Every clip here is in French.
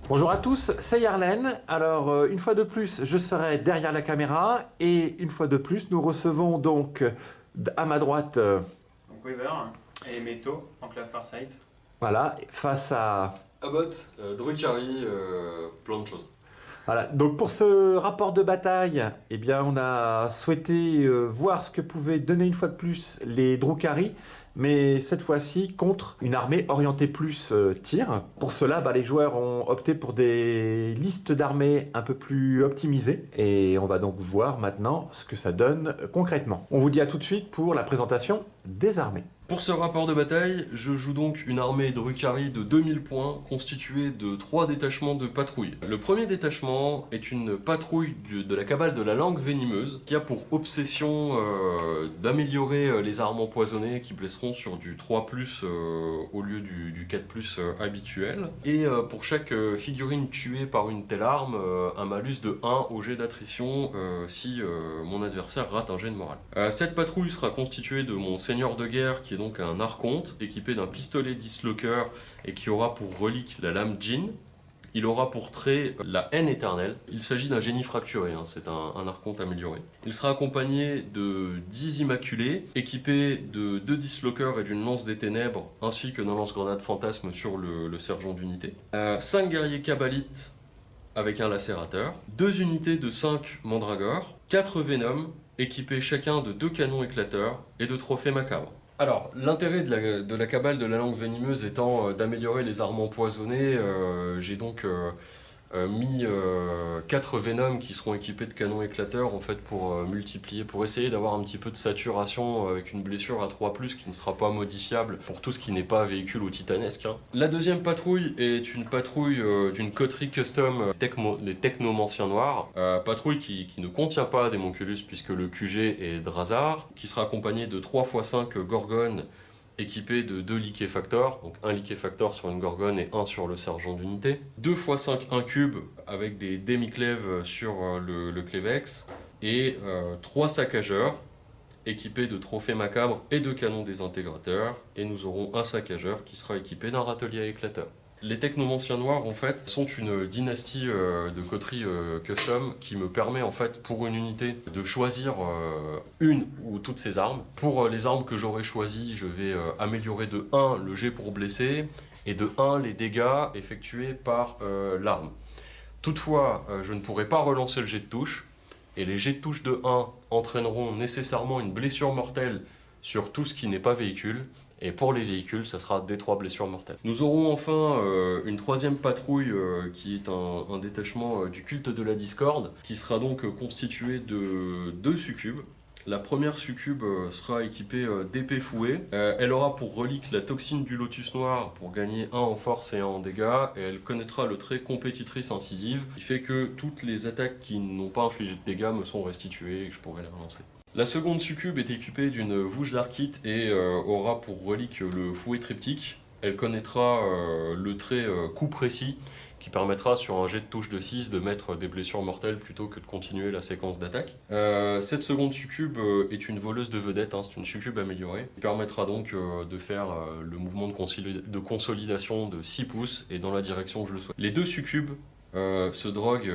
Bonjour à tous, c'est Yarlen. Alors, une fois de plus, je serai derrière la caméra et une fois de plus, nous recevons donc à ma droite, Donc Weaver et Meto, Enclave Farsight. voilà, face à... Abbott, Drukhari, plein de choses. Voilà, donc pour ce rapport de bataille, eh bien, on a souhaité voir ce que pouvaient donner une fois de plus les Drukhari, mais cette fois-ci contre une armée orientée plus tir. Pour cela, les joueurs ont opté pour des listes d'armées un peu plus optimisées, et on va donc voir maintenant ce que ça donne concrètement. On vous dit à tout de suite pour la présentation des armées. Pour ce rapport de bataille, je joue donc une armée Drukhari de 2000 points, constituée de 3 détachements de patrouille. Le premier détachement est une patrouille de la cabale de la langue venimeuse, qui a pour obsession d'améliorer les armes empoisonnées qui blesseront sur du 3+, au lieu du 4+, habituel. Et pour chaque figurine tuée par une telle arme, un malus de 1 au jet d'attrition si mon adversaire rate un jet de morale. Cette patrouille sera constituée de mon seigneur de guerre, qui est donc un archonte équipé d'un pistolet dislocker et qui aura pour relique la lame Jin. Il aura pour trait la haine éternelle. Il s'agit d'un génie fracturé, c'est un archonte amélioré. Il sera accompagné de 10 immaculés, équipés de 2 dislockers et d'une lance des ténèbres, ainsi que d'un lance-grenade fantasme sur le sergent d'unité. 5 guerriers kabbalites avec un lacérateur, 2 unités de 5 mandragores, 4 Venom, équipés chacun de 2 canons éclateurs et de trophées macabres. Alors, l'intérêt de la cabale de la langue venimeuse étant d'améliorer les armes empoisonnées, j'ai donc mis 4 Venom qui seront équipés de canons éclateurs en fait pour multiplier, pour essayer d'avoir un petit peu de saturation avec une blessure à 3+, qui ne sera pas modifiable pour tout ce qui n'est pas véhicule ou titanesque. La deuxième patrouille est une patrouille d'une coterie custom, les Technomanciens Noirs, patrouille qui ne contient pas d'Hémonculus puisque le QG est Drazar, qui sera accompagnée de 3x5 Gorgones équipé de 2 liquéfactors, donc un liquéfactor sur une gorgone et un sur le sergent d'unité, 2x5 incubes avec des demi-clèves sur le clévex, et 3 saccageurs équipés de trophées macabres et de canons désintégrateurs, et nous aurons un saccageur qui sera équipé d'un râtelier à éclateur. Les Technomanciens Noirs, en fait, sont une dynastie de coterie custom qui me permet, en fait, pour une unité, de choisir une ou toutes ces armes. Pour les armes que j'aurai choisies, je vais améliorer de 1 le jet pour blesser et de 1 les dégâts effectués par l'arme. Toutefois, je ne pourrai pas relancer le jet de touche, et les jets de touche de 1 entraîneront nécessairement une blessure mortelle sur tout ce qui n'est pas véhicule. Et pour les véhicules, ça sera des 3 blessures mortelles. Nous aurons enfin une troisième patrouille qui est un détachement du culte de la discorde, qui sera donc constitué de 2 succubes. La première succube sera équipée d'épée fouée. Elle aura pour relique la toxine du lotus noir pour gagner 1 en force et 1 en dégâts. Et elle connaîtra le trait compétitrice incisive, qui fait que toutes les attaques qui n'ont pas infligé de dégâts me sont restituées et que je pourrai les relancer. La seconde succube est équipée d'une vouche d'archite et aura pour relique le fouet triptyque. Elle connaîtra le trait coup précis qui permettra sur un jet de touche de 6 de mettre des blessures mortelles plutôt que de continuer la séquence d'attaque. Cette seconde succube est une voleuse de vedette, c'est une succube améliorée, qui permettra donc de faire le mouvement de consolidation de 6 pouces et dans la direction que je le souhaite. Les 2 succubes se droguent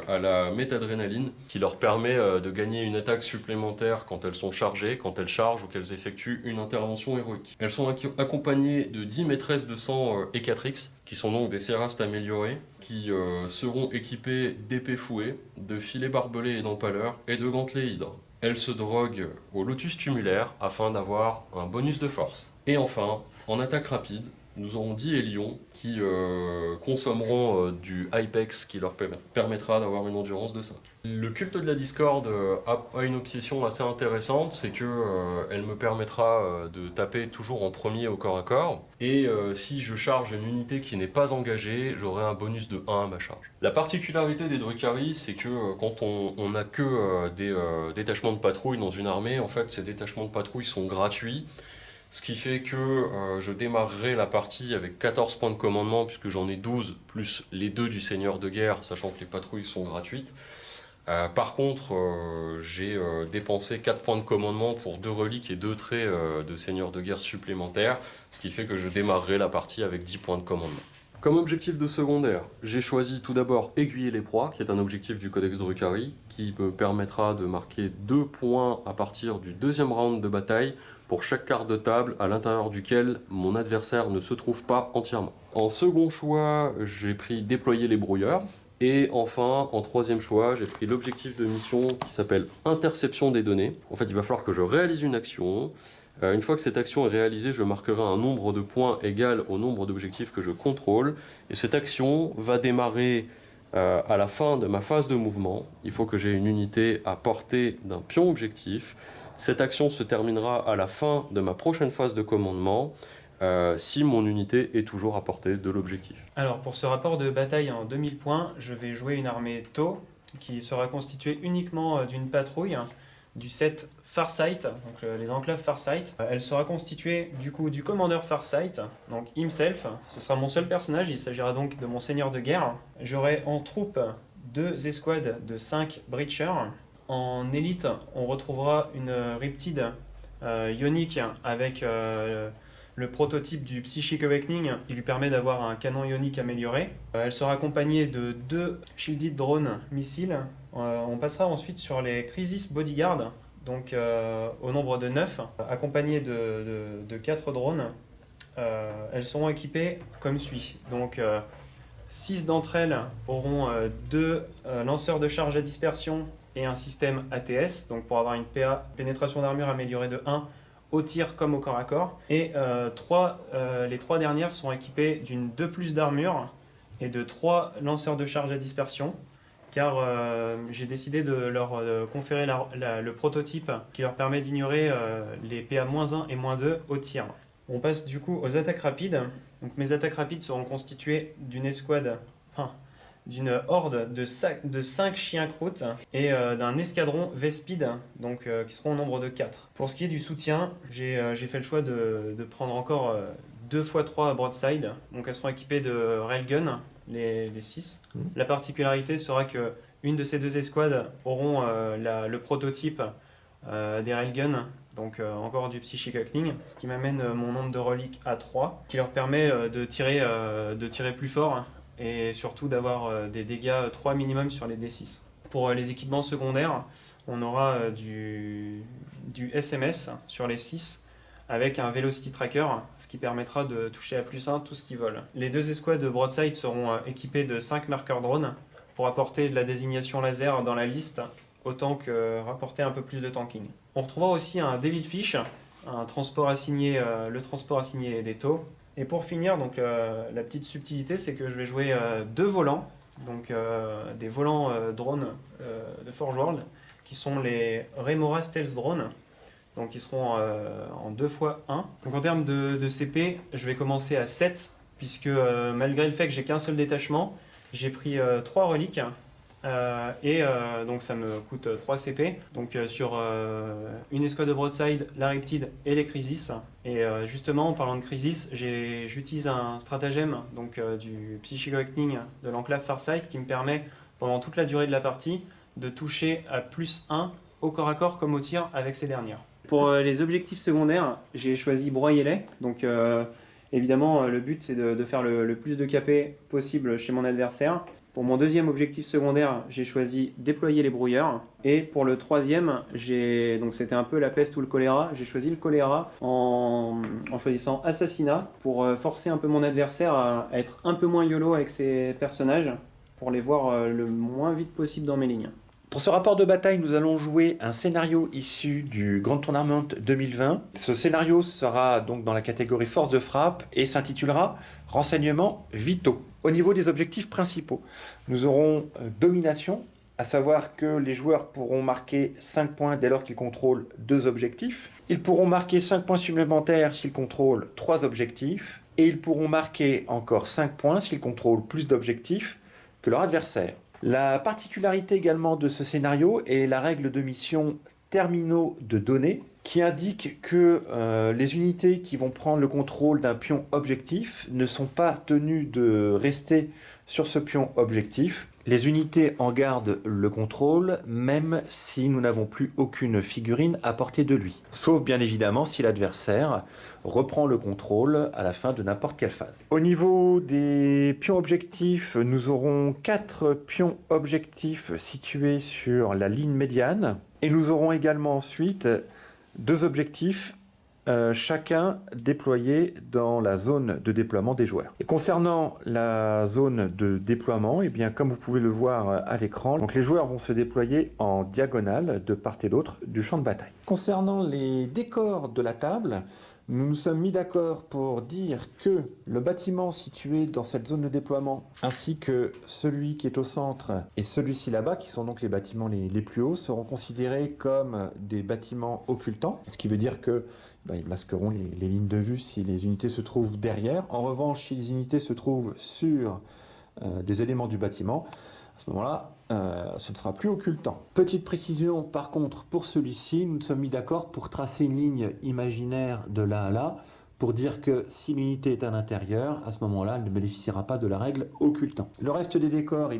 à la métadrénaline qui leur permet de gagner une attaque supplémentaire quand elles sont chargées, quand elles chargent ou qu'elles effectuent une intervention héroïque. Elles sont accompagnées de 10 maîtresses de sang E4X, qui sont donc des cérastes améliorés, qui seront équipées d'épées fouées, de filets barbelés et d'empaleurs, et de gantelets hydres. Elles se droguent au lotus tumulaire afin d'avoir un bonus de force. Et enfin, en attaque rapide, nous aurons 10 Hélions qui consommeront du Hypex qui leur permettra d'avoir une endurance de 5. Le culte de la discorde a une obsession assez intéressante, c'est que elle me permettra de taper toujours en premier au corps à corps, et si je charge une unité qui n'est pas engagée, j'aurai un bonus de 1 à ma charge. La particularité des Drukhari, c'est que quand on n'a que des détachements de patrouille dans une armée, en fait ces détachements de patrouille sont gratuits. Ce qui fait que je démarrerai la partie avec 14 points de commandement, puisque j'en ai 12, plus les 2 du seigneur de guerre, sachant que les patrouilles sont gratuites. Par contre, j'ai dépensé 4 points de commandement pour 2 reliques et 2 traits de seigneur de guerre supplémentaires, ce qui fait que je démarrerai la partie avec 10 points de commandement. Comme objectif de secondaire, j'ai choisi tout d'abord aiguiller les proies, qui est un objectif du Codex Drukhari, qui me permettra de marquer 2 points à partir du deuxième round de bataille pour chaque quart de table à l'intérieur duquel mon adversaire ne se trouve pas entièrement. En second choix, j'ai pris déployer les brouilleurs. Et enfin, en troisième choix, j'ai pris l'objectif de mission qui s'appelle interception des données. En fait, il va falloir que je réalise une action. Une fois que cette action est réalisée, je marquerai un nombre de points égal au nombre d'objectifs que je contrôle. Et cette action va démarrer à la fin de ma phase de mouvement. Il faut que j'ai une unité à portée d'un pion objectif. Cette action se terminera à la fin de ma prochaine phase de commandement. Si mon unité est toujours à portée de l'objectif. Alors pour ce rapport de bataille en 2000 points, je vais jouer une armée Tau qui sera constituée uniquement d'une patrouille du set Farsight, donc les enclaves Farsight. Elle sera constituée du coup du commandeur Farsight, donc himself. Ce sera mon seul personnage, il s'agira donc de mon seigneur de guerre. J'aurai en troupe 2 escouades de 5 breachers. En élite, on retrouvera une Riptide ionique avec le prototype du Psychic Awakening qui lui permet d'avoir un canon ionique amélioré. Elle sera accompagnée de 2 Shielded Drone missiles. On passera ensuite sur les Crisis Bodyguard, donc au nombre de 9, accompagnés de 4 drones. Elles seront équipées comme suit. Donc 6 d'entre elles auront 2 lanceurs de charge à dispersion et un système ATS, donc pour avoir une PA, pénétration d'armure améliorée de 1, au tir comme au corps à corps. Et les 3 dernières sont équipées d'une 2+ d'armure et de 3 lanceurs de charge à dispersion, car j'ai décidé de leur conférer le prototype qui leur permet d'ignorer les PA-1 et -2 au tir. On passe du coup aux attaques rapides. Donc mes attaques rapides seront constituées d'une escouade, d'une horde de 5 chiens croûtes et d'un escadron Vespide, donc qui seront au nombre de 4. Pour ce qui est du soutien, j'ai fait le choix de prendre encore 2 x 3 broadside, donc elles seront équipées de railgun, les 6. La particularité sera que une de ces 2 escouades auront le prototype des railguns, donc encore du Psychic Awakening, ce qui m'amène mon nombre de reliques à 3, qui leur permet de tirer plus fort et surtout d'avoir des dégâts 3 minimum sur les D6. Pour les équipements secondaires, on aura du SMS sur les 6 avec un Velocity Tracker, ce qui permettra de toucher à +1 tout ce qui vole. Les 2 escouades de broadside seront équipées de 5 marqueurs drones pour apporter de la désignation laser dans la liste, autant que rapporter un peu plus de tanking. On retrouvera aussi un David Fish, un transport assigné, le transport assigné des Tau. Et pour finir, donc, la petite subtilité, c'est que je vais jouer 2 volants, donc des volants drones de Forge World, qui sont les Remora Stealth Drones, donc ils seront en 2 x 1. Donc en termes de CP, je vais commencer à 7, puisque malgré le fait que j'ai qu'un seul détachement, j'ai pris 3 reliques. Donc ça me coûte 3 CP, donc sur une escouade de broadside, la Riptide et les Crisis. Et justement en parlant de Crisis, j'utilise un stratagème donc, du Psychic Awakening de l'enclave Farsight qui me permet pendant toute la durée de la partie de toucher à +1 au corps à corps comme au tir avec ces dernières. Pour les objectifs secondaires, j'ai choisi broyer-les, donc évidemment le but c'est de faire le plus de KP possible chez mon adversaire. Pour mon deuxième objectif secondaire, j'ai choisi déployer les brouilleurs. Et pour le troisième, donc c'était un peu la peste ou le choléra, j'ai choisi le choléra en choisissant assassinat pour forcer un peu mon adversaire à être un peu moins YOLO avec ses personnages, pour les voir le moins vite possible dans mes lignes. Pour ce rapport de bataille, nous allons jouer un scénario issu du Grand Tournament 2020. Ce scénario sera donc dans la catégorie force de frappe et s'intitulera Renseignements vitaux. Au niveau des objectifs principaux, nous aurons domination, à savoir que les joueurs pourront marquer 5 points dès lors qu'ils contrôlent 2 objectifs. Ils pourront marquer 5 points supplémentaires s'ils contrôlent 3 objectifs. Et ils pourront marquer encore 5 points s'ils contrôlent plus d'objectifs que leur adversaire. La particularité également de ce scénario est la règle de mission terminaux de données qui indique que les unités qui vont prendre le contrôle d'un pion objectif ne sont pas tenues de rester sur ce pion objectif Les unités en gardent le contrôle, même si nous n'avons plus aucune figurine à portée de lui. Sauf bien évidemment si l'adversaire reprend le contrôle à la fin de n'importe quelle phase. Au niveau des pions objectifs, nous aurons 4 pions objectifs situés sur la ligne médiane. Et nous aurons également ensuite 2 objectifs chacun déployé dans la zone de déploiement des joueurs. Et concernant la zone de déploiement, eh bien, comme vous pouvez le voir à l'écran, donc les joueurs vont se déployer en diagonale de part et d'autre du champ de bataille. Concernant les décors de la table, nous nous sommes mis d'accord pour dire que le bâtiment situé dans cette zone de déploiement, ainsi que celui qui est au centre et celui-ci là-bas, qui sont donc les bâtiments les plus hauts, seront considérés comme des bâtiments occultants, ce qui veut dire que ils masqueront les lignes de vue si les unités se trouvent derrière. En revanche, si les unités se trouvent sur des éléments du bâtiment, à ce moment-là, ce ne sera plus occultant. Petite précision par contre pour celui-ci, nous nous sommes mis d'accord pour tracer une ligne imaginaire de là à là, pour dire que si l'unité est à l'intérieur, à ce moment-là, elle ne bénéficiera pas de la règle occultant. Le reste des décors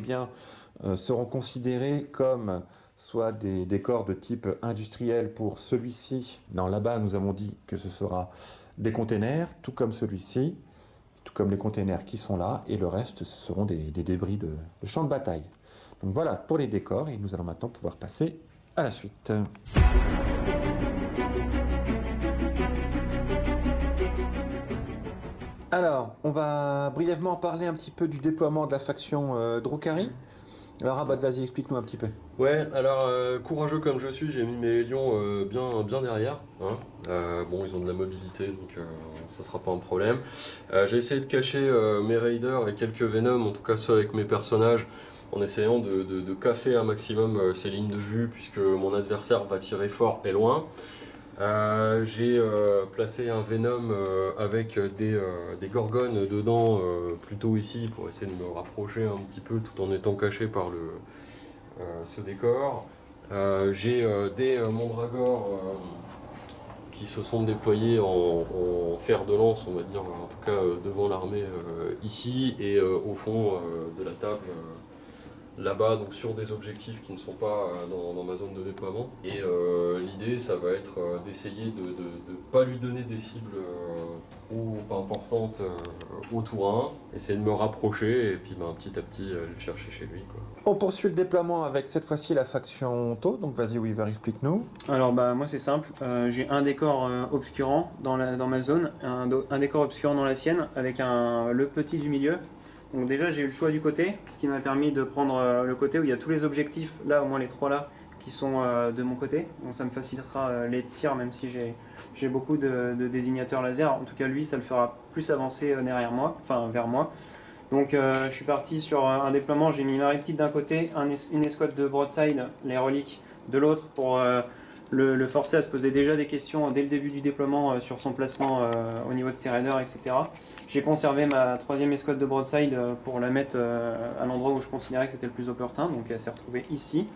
seront considérés comme soit des décors de type industriel pour celui-ci. Non, là-bas, nous avons dit que ce sera des containers, tout comme celui-ci, tout comme les containers qui sont là, et le reste, ce seront des débris de champ de bataille. Donc voilà pour les décors, et nous allons maintenant pouvoir passer à la suite. Alors, on va brièvement parler un petit peu du déploiement de la faction Drukhari. Alors Abad, vas-y, explique-nous un petit peu. Ouais, alors courageux comme je suis, j'ai mis mes lions bien derrière. Bon, ils ont de la mobilité, donc ça sera pas un problème. J'ai essayé de cacher mes raiders et quelques Venom, en tout cas ceux avec mes personnages, en essayant de casser un maximum ces lignes de vue, puisque mon adversaire va tirer fort et loin. J'ai placé un Venom avec des Gorgones dedans, plutôt ici, pour essayer de me rapprocher un petit peu tout en étant caché par ce décor. J'ai des Mondragors qui se sont déployés en fer de lance, on va dire, en tout cas devant l'armée ici, et au fond de la table. Là-bas, donc sur des objectifs qui ne sont pas dans ma zone de déploiement. Et l'idée, ça va être d'essayer de ne pas lui donner des cibles trop importantes au tour 1, essayer de me rapprocher et puis petit à petit le chercher chez lui, quoi. On poursuit le déploiement avec cette fois-ci la faction Tau, donc vas-y Weaver, explique-nous. Alors moi c'est simple, j'ai un décor obscurant dans ma zone, un décor obscurant dans la sienne, avec le petit du milieu. Donc déjà j'ai eu le choix du côté, ce qui m'a permis de prendre le côté où il y a tous les objectifs, là au moins les 3 là, qui sont de mon côté. Donc ça me facilitera les tirs, même si j'ai beaucoup de désignateurs laser. En tout cas lui ça le fera plus avancer derrière moi, enfin vers moi. Donc je suis parti sur un déploiement, j'ai mis Maritide d'un côté, une escouade de broadside, les reliques de l'autre, pour le forcer à se poser déjà des questions dès le début du déploiement sur son placement au niveau de ses raiders, etc. J'ai conservé ma 3e escouade de broadside pour la mettre à l'endroit où je considérais que c'était le plus opportun, donc elle s'est retrouvée ici.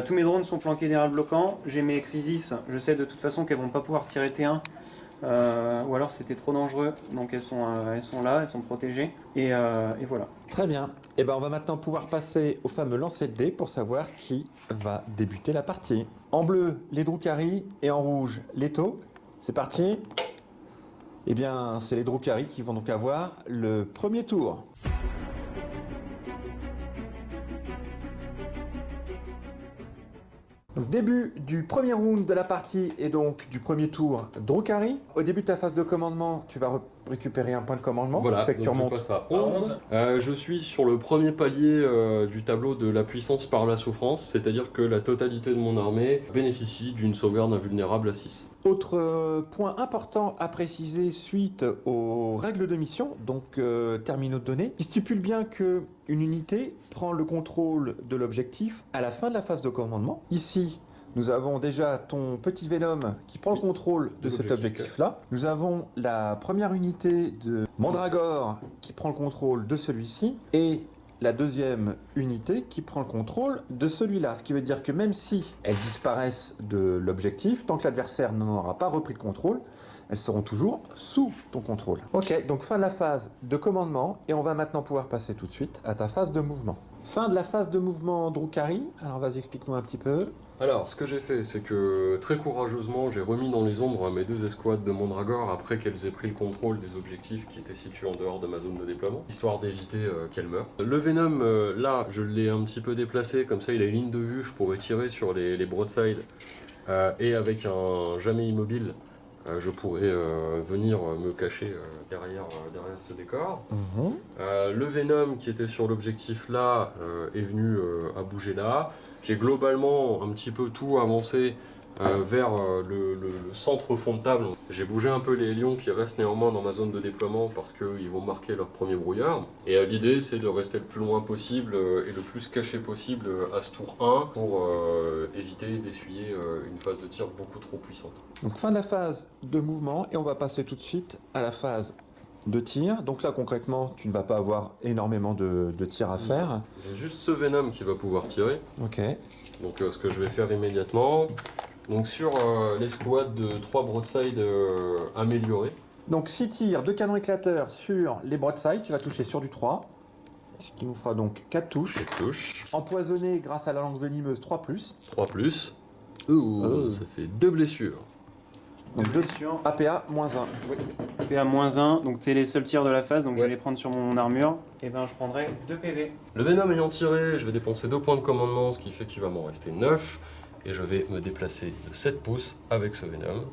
Tous mes drones sont planqués derrière le bloquant, j'ai mes Crisis, je sais de toute façon qu'elles vont pas pouvoir tirer T1, ou alors c'était trop dangereux, donc elles sont là, elles sont protégées, et voilà. Très bien, et ben on va maintenant pouvoir passer au fameux lancer de dés pour savoir qui va débuter la partie. En bleu, les Drukhari, et en rouge, les Tau. C'est parti. Eh bien, c'est les Drukhari qui vont donc avoir le premier tour. Donc, début du premier round de la partie et donc du premier tour Drukhari. Au début de ta phase de commandement, tu vas récupérer un point de commandement. Voilà, fait que tu donc je remontes passe à 11. Je suis sur le premier palier du tableau de la puissance par la souffrance, c'est-à-dire que la totalité de mon armée bénéficie d'une sauvegarde invulnérable à 6. Autre point important à préciser suite aux règles de mission, donc terminaux de données, qui stipule bien que une unité prend le contrôle de l'objectif à la fin de la phase de commandement. Ici, nous avons déjà ton petit Venom qui prend le contrôle de cet objectif-là. Nous avons la première unité de Mandragore qui prend le contrôle de celui-ci. Et la deuxième unité qui prend le contrôle de celui-là. Ce qui veut dire que même si elles disparaissent de l'objectif, tant que l'adversaire n'en aura pas repris le contrôle, elles seront toujours sous ton contrôle. Ok, donc fin de la phase de commandement, et on va maintenant pouvoir passer tout de suite à ta phase de mouvement. Fin de la phase de mouvement Drukhari, alors vas-y explique-nous un petit peu. Alors, ce que j'ai fait, c'est que très courageusement, j'ai remis dans les ombres mes 2 escouades de Mandragore après qu'elles aient pris le contrôle des objectifs qui étaient situés en dehors de ma zone de déploiement, histoire d'éviter qu'elles meurent. Le Venom, là, je l'ai un petit peu déplacé, comme ça il a une ligne de vue, je pourrais tirer sur les broadsides, et avec un jamais immobile, je pourrais venir me cacher derrière ce décor. Le Venom qui était sur l'objectif là est venu à bouger là. J'ai globalement un petit peu tout avancé vers le centre fond de table. J'ai bougé un peu les lions qui restent néanmoins dans ma zone de déploiement parce qu'ils vont marquer leur premier brouillard. Et l'idée c'est de rester le plus loin possible et le plus caché possible à ce tour 1 pour éviter d'essuyer une phase de tir beaucoup trop puissante. Donc fin de la phase de mouvement, et on va passer tout de suite à la phase de tir. Donc là concrètement, tu ne vas pas avoir énormément de tirs à faire. J'ai juste ce Venom qui va pouvoir tirer. Ok. Donc ce que je vais faire immédiatement, donc sur l'escouade de 3 broadsides améliorés. Donc 6 tirs de canon éclateur sur les broadsides, tu vas toucher sur du 3. Ce qui nous fera donc 4 touches. 4 touches. Empoisonné grâce à la langue venimeuse 3+. 3+. Ouh, ça fait 2 blessures. Donc 2 APA -1. Oui. PA -1, donc t'es les seuls tirs de la phase, donc je vais les prendre sur mon armure. Et ben je prendrai 2 PV. Le Venom ayant tiré, je vais dépenser 2 points de commandement, ce qui fait qu'il va m'en rester 9. Et je vais me déplacer de 7 pouces avec ce Venom.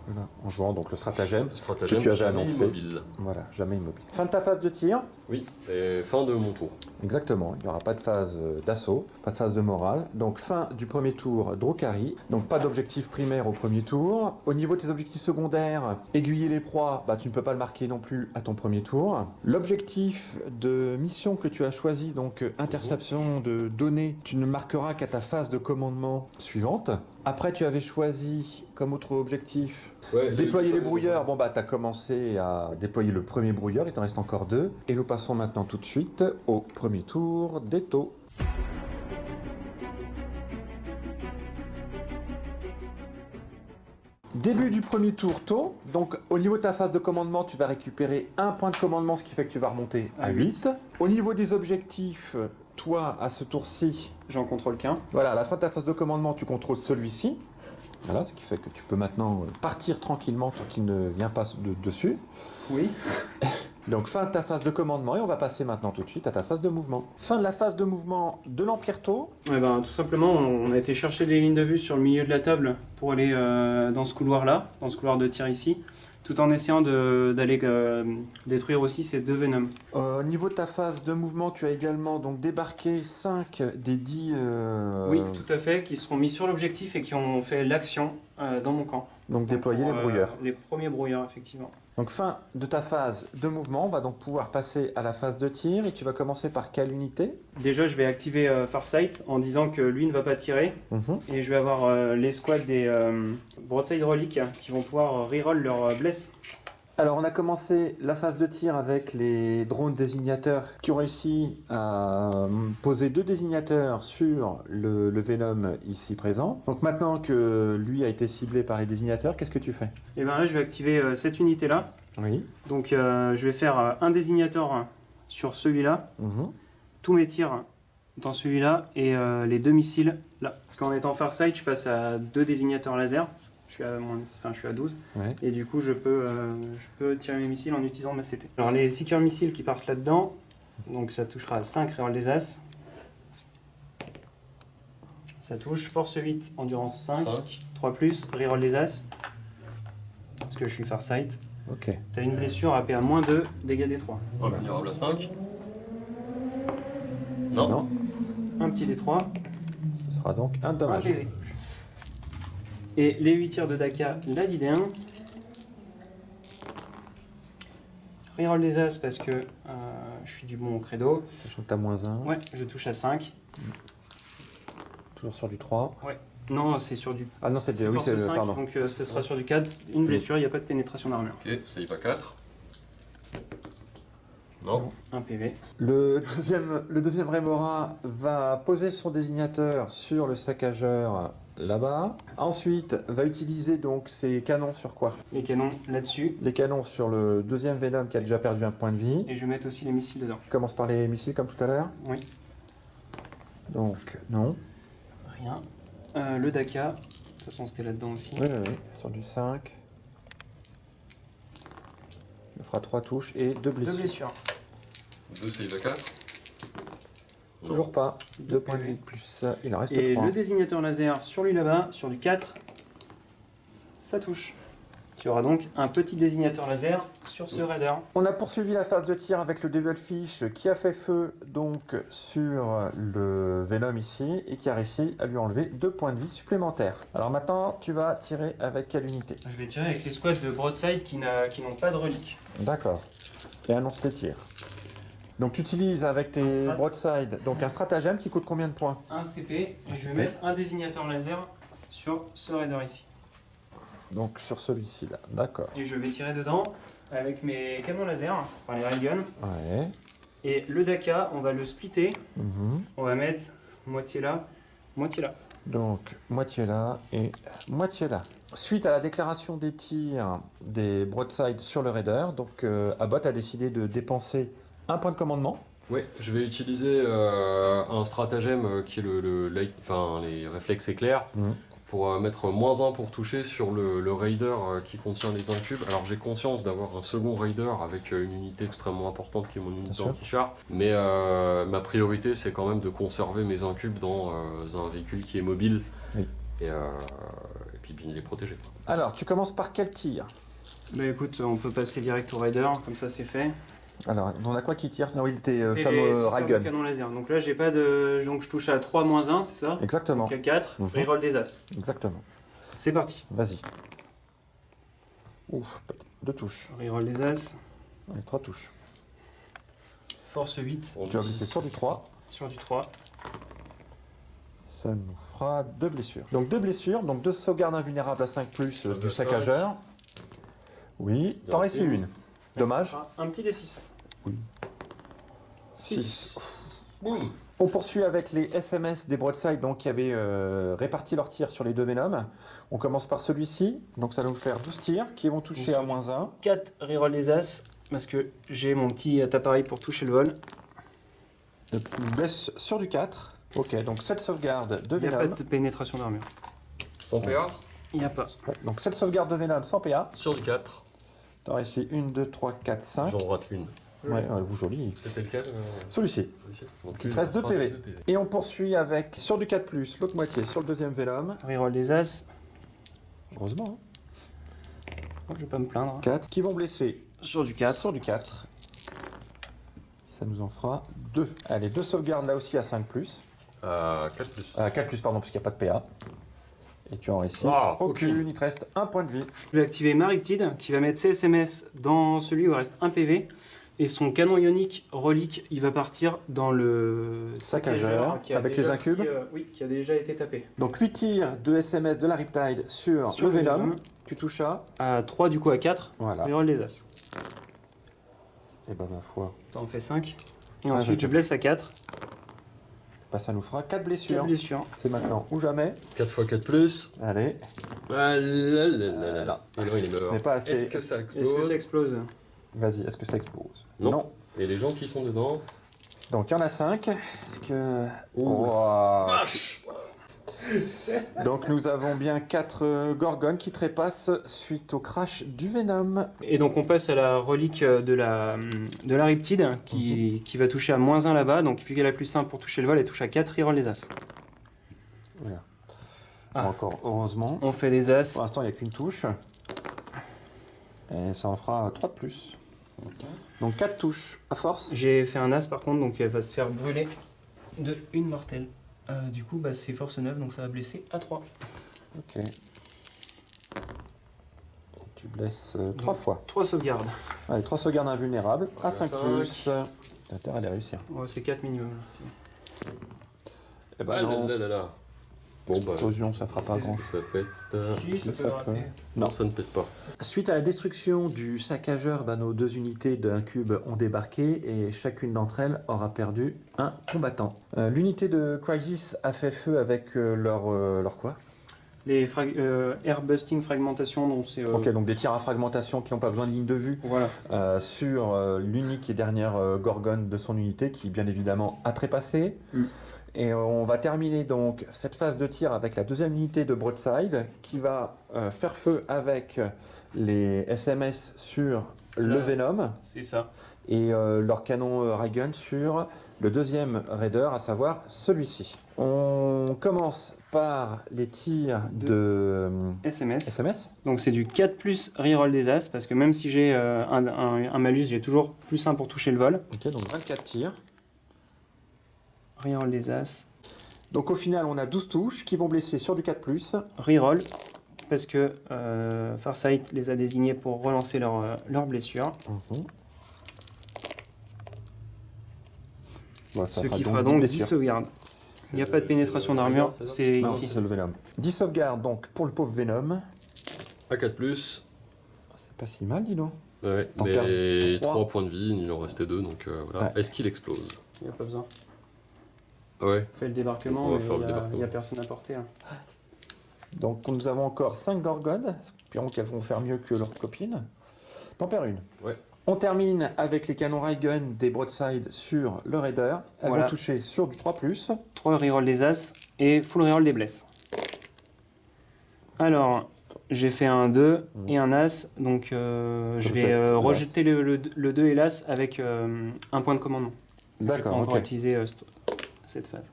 Voilà, en jouant donc le stratagème, Le stratagème que tu avais jamais annoncé. immobile. Voilà, jamais immobile. Fin de ta phase de tir. Oui, et fin de mon tour. Exactement, il n'y aura pas de phase d'assaut, pas de phase de morale. Donc fin du premier tour Drukhari, donc pas d'objectif primaire au premier tour. Au niveau de tes objectifs secondaires, aiguiller les proies, tu ne peux pas le marquer non plus à ton premier tour. L'objectif de mission que tu as choisi, donc interception de données, tu ne marqueras qu'à ta phase de commandement suivante. Après, tu avais choisi comme autre objectif déployer les brouilleurs. Bon, tu as commencé à déployer le premier brouilleur, il t'en reste encore 2. Et nous passons maintenant tout de suite au premier tour des taux. Début du premier tour taux. Donc, au niveau de ta phase de commandement, tu vas récupérer 1 point de commandement, ce qui fait que tu vas remonter à 8. Au niveau des objectifs, toi, à ce tour-ci, j'en contrôle qu'un. Voilà, à la fin de ta phase de commandement, tu contrôles celui-ci. Voilà, ce qui fait que tu peux maintenant partir tranquillement tant qu'il ne vient pas dessus. Oui. Donc fin de ta phase de commandement, et on va passer maintenant tout de suite à ta phase de mouvement. Fin de la phase de mouvement de l'Empire Tau. Eh ben, tout simplement, on a été chercher des lignes de vue sur le milieu de la table pour aller dans ce couloir-là, dans ce couloir de tir ici, tout en essayant d'aller détruire aussi ces 2 Venoms. Au niveau de ta phase de mouvement, tu as également donc débarqué 5 des 10... Oui, tout à fait, qui seront mis sur l'objectif et qui ont fait l'action dans mon camp. Donc déployer les brouilleurs. Les premiers brouilleurs, effectivement. Donc fin de ta phase de mouvement, on va donc pouvoir passer à la phase de tir, et tu vas commencer par quelle unité? Déjà, je vais activer Farsight en disant que lui ne va pas tirer, et je vais avoir les squads des Broadside Relic qui vont pouvoir reroll leur bless. Alors on a commencé la phase de tir avec les drones désignateurs qui ont réussi à poser 2 désignateurs sur le Venom ici présent. Donc maintenant que lui a été ciblé par les désignateurs, qu'est-ce que tu fais? Et bien là je vais activer cette unité là. Oui. Donc je vais faire un désignateur sur celui-là, tous mes tirs dans celui-là et les 2 missiles là. Parce qu'en étant Farsight je passe à 2 désignateurs laser. Je suis à 12 et du coup je peux tirer mes missiles en utilisant ma CT. Alors les Seeker missiles qui partent là-dedans, donc ça touchera à 5 reroll des As. Ça touche, force 8, endurance 5. 3+, reroll des As. Parce que je suis Farsight. Ok. T'as une blessure AP à -2, dégâts des 3. Vulnérable à 5. Non. Un petit D3. Ce sera donc un dommage. Et les 8 tirs de Daka, la d'ID1. Reroll des As parce que je suis du bon credo. Sachant que t'as -1. Ouais, je touche à 5. Toujours sur du 3. Ouais. Non, c'est sur du... Ah non, c'est oui, force 5, pardon. donc ce sera sur du 4. Une blessure, il n'y a pas de pénétration d'armure. Ok, ça y va 4. Non. Un PV. Le deuxième Rémora va poser son désignateur sur le saccageur là-bas. Ensuite, va utiliser donc ses canons sur quoi? Les canons là-dessus. Les canons sur le deuxième Venom qui a déjà perdu un point de vie. Et je vais mettre aussi les missiles dedans. Commence par les missiles comme tout à l'heure. Oui. Donc, non. Rien. Le Daka. De toute façon, c'était là-dedans aussi. Oui, oui, oui. Sur du 5. Il fera 3 touches et 2 blessures. 2 blessures. 2 save à 4. Toujours pas. 2 points de vie de plus. Il en reste Et 3. le désignateur laser sur lui là-bas, sur du 4, ça touche. Tu auras donc un petit désignateur laser sur ce raider. On a poursuivi la phase de tir avec le Devilfish qui a fait feu donc sur le Venom ici et qui a réussi à lui enlever 2 points de vie supplémentaires. Alors maintenant, tu vas tirer avec quelle unité? Je vais tirer avec les squads de Broadside qui n'ont pas de reliques. D'accord. Et annonce les tirs. Donc tu utilises avec tes broadside donc un stratagème qui coûte combien de points? Un CP, et je vais mettre un désignateur laser sur ce raider ici. Donc sur celui-ci là, d'accord. Et je vais tirer dedans avec mes canons laser, enfin les railguns. Ouais. Et le Daka, on va le splitter. Mhm. On va mettre moitié là, moitié là. Donc moitié là et moitié là. Suite à la déclaration des tirs des broadside sur le raider, donc Abbott a décidé de dépenser un point de commandement. Oui, je vais utiliser un stratagème qui est les réflexes éclairs. Mhm. Pour mettre -1 pour toucher sur le raider qui contient les incubes. Alors j'ai conscience d'avoir un second raider avec une unité extrêmement importante qui est mon unité anti-char, mais ma priorité c'est quand même de conserver mes incubes dans un véhicule qui est mobile oui. et puis bien les protéger. Alors tu commences par quel tir? Bah écoute, on peut passer direct au raider, comme ça c'est fait. Alors on a quoi qui tire? Non, oui, tes C'était fameux les railgun. canon laser. Donc là j'ai pas de... Donc je touche à 3-1, c'est ça? Exactement. Donc à 4, Mhm. reroll des as. Exactement. C'est parti. Vas-y. Ouf, 2 touches. Reroll des as. Allez, 3 touches. Force 8 Tu vas glisser sur du 3. sur du 3. Ça nous fera 2 blessures. Donc 2 blessures, donc 2 sauvegardes invulnérables à 5 plus du 5. saccageur. Oui, t'en restes une. Dommage. Un petit D6. Oui. 6. Boum. On poursuit avec les SMS des Broadside donc, qui avaient réparti leurs tirs sur les 2 Venom. On commence par celui-ci, donc ça va nous faire 12 tirs qui vont toucher à -1. 4 reroll des as, parce que j'ai mon petit appareil pour toucher le vol. On blesse sur du 4. Ok, donc 7 sauvegardes de Il n'y a pas Venom. de pénétration d'armure. Sans PA. Il n'y a pas. Ouais, donc 7 sauvegardes de Venom sans PA. Sur du 4. T'en restes 1, 2, 3, 4, 5. J'en rate une. Ouais, vous joli. C'était lequel Celui-ci. Donc Il te reste 2 PV. Et on poursuit avec, sur du 4+, l'autre moitié, sur le deuxième Venom. Reroll des as. Heureusement. Hein. Je vais pas me plaindre. 4. Qui vont blesser Sur du 4. sur du 4. Ça nous en fera 2. Allez, 2 sauvegardes là aussi à 5+. 4+. 4+, pardon, parce qu'il n'y a pas de PA. Et tu en réussis. Ah, aucune. Il te reste 1 point de vie. Je vais activer ma Riptide qui va mettre ses SMS dans celui où il reste 1 PV. Et son canon ionique relique, il va partir dans le Saccageur, qui a avec déjà les incubes. oui, qui a déjà été tapé. Donc 8 tirs de SMS de la Riptide sur le Venom. Tu touches à 3 du coup à 4. Voilà. Reroll des as. Et bah ma foi. Ça en fait 5. Et Ah, ensuite je blesse à 4. Bah, ça nous fera 4 4 blessures. blessures. C'est maintenant ou jamais. 4 x 4+. Allez. Ah là là là là là. Et non, il est Ce mort. n'est pas assez. Est-ce que ça explose? Est-ce que ça explose? Vas-y, est-ce que ça explose? Non. Et les gens qui sont dedans? Donc il y en a 5. Est-ce que. Oh. Ouah. Vache. Donc nous avons bien 4 Gorgones qui trépassent suite au crash du Venom. Et donc on passe à la relique de la Riptide qui va toucher à -1 là-bas. Donc vu qu'elle a +1 pour toucher le vol, elle touche à 4, reroll les as. Voilà. Ah. Encore heureusement. On fait les as. Pour l'instant il n'y a qu'une touche. Et ça en fera 3 de plus. Donc 4 touches à force. J'ai fait un as par contre, donc elle va se faire brûler de une mortelle. Du coup, bah, c'est force 9, donc ça va blesser à 3. Ok. Et tu blesses 3 fois. 3 sauvegardes. Allez, 3 sauvegardes invulnérables à 5 5. plus. T'as intérêt à les réussir. Oh, c'est 4 minimum. Eh ben Ah là non. là là là. Bon bah. Explosion, ça fera pas grand Ça pète. Si, ça peut ça rater. peut. Non, ça ne pète pas. Suite à la destruction du saccageur, nos 2 unités d'un cube ont débarqué et chacune d'entre elles aura perdu un combattant. L'unité de Crisis a fait feu avec leur quoi? Air Busting Fragmentation, donc c'est... Ok, donc des tirs à fragmentation qui n'ont pas besoin de ligne de vue Voilà. sur l'unique et dernière Gorgone de son unité qui bien évidemment a trépassé. Et on va terminer donc cette phase de tir avec la deuxième unité de Broadside qui va faire feu avec les SMS sur le Venom C'est ça. et leur canon Ray Gun sur le deuxième Raider, à savoir celui-ci. On commence par les tirs de SMS. Donc c'est du 4 plus reroll des As, parce que même si j'ai un malus, j'ai toujours plus 1 pour toucher le vol. Ok, donc 24 tirs. Reroll des As. Donc au final, on a 12 touches qui vont blesser sur du 4+. Reroll, parce que Farsight les a désignés pour relancer leur blessure. Bon, Ce qui fera donc 10 sauvegardes. Il n'y a pas de pénétration d'armure, c'est Non, ici. c'est le Venom. 10 sauvegardes donc pour le pauvre Venom. À 4+. C'est pas si mal, dis donc. Ouais, T'en mais perds 3 points de vie, il en restait 2, donc voilà. Ouais. Est-ce qu'il explose? Il n'y a pas besoin. Ouais. On fait le débarquement, On va mais faire le il débarquement. n'y a personne à porter. Hein. Donc nous avons encore 5 Gorgones. Espérons qu'elles vont faire mieux que leurs copines. T'en perds une. Ouais. On termine avec les canons Ray Gun des Broadside sur le Raider. Elles Voilà. vont toucher sur du 3+. 3 reroll des As et full reroll des Blesses. Alors, j'ai fait un 2 et un As, donc je vais l'As. rejeter le 2 et l'As avec un point de commandement. Je vais pas D'accord, encore ok. utiliser cette phase.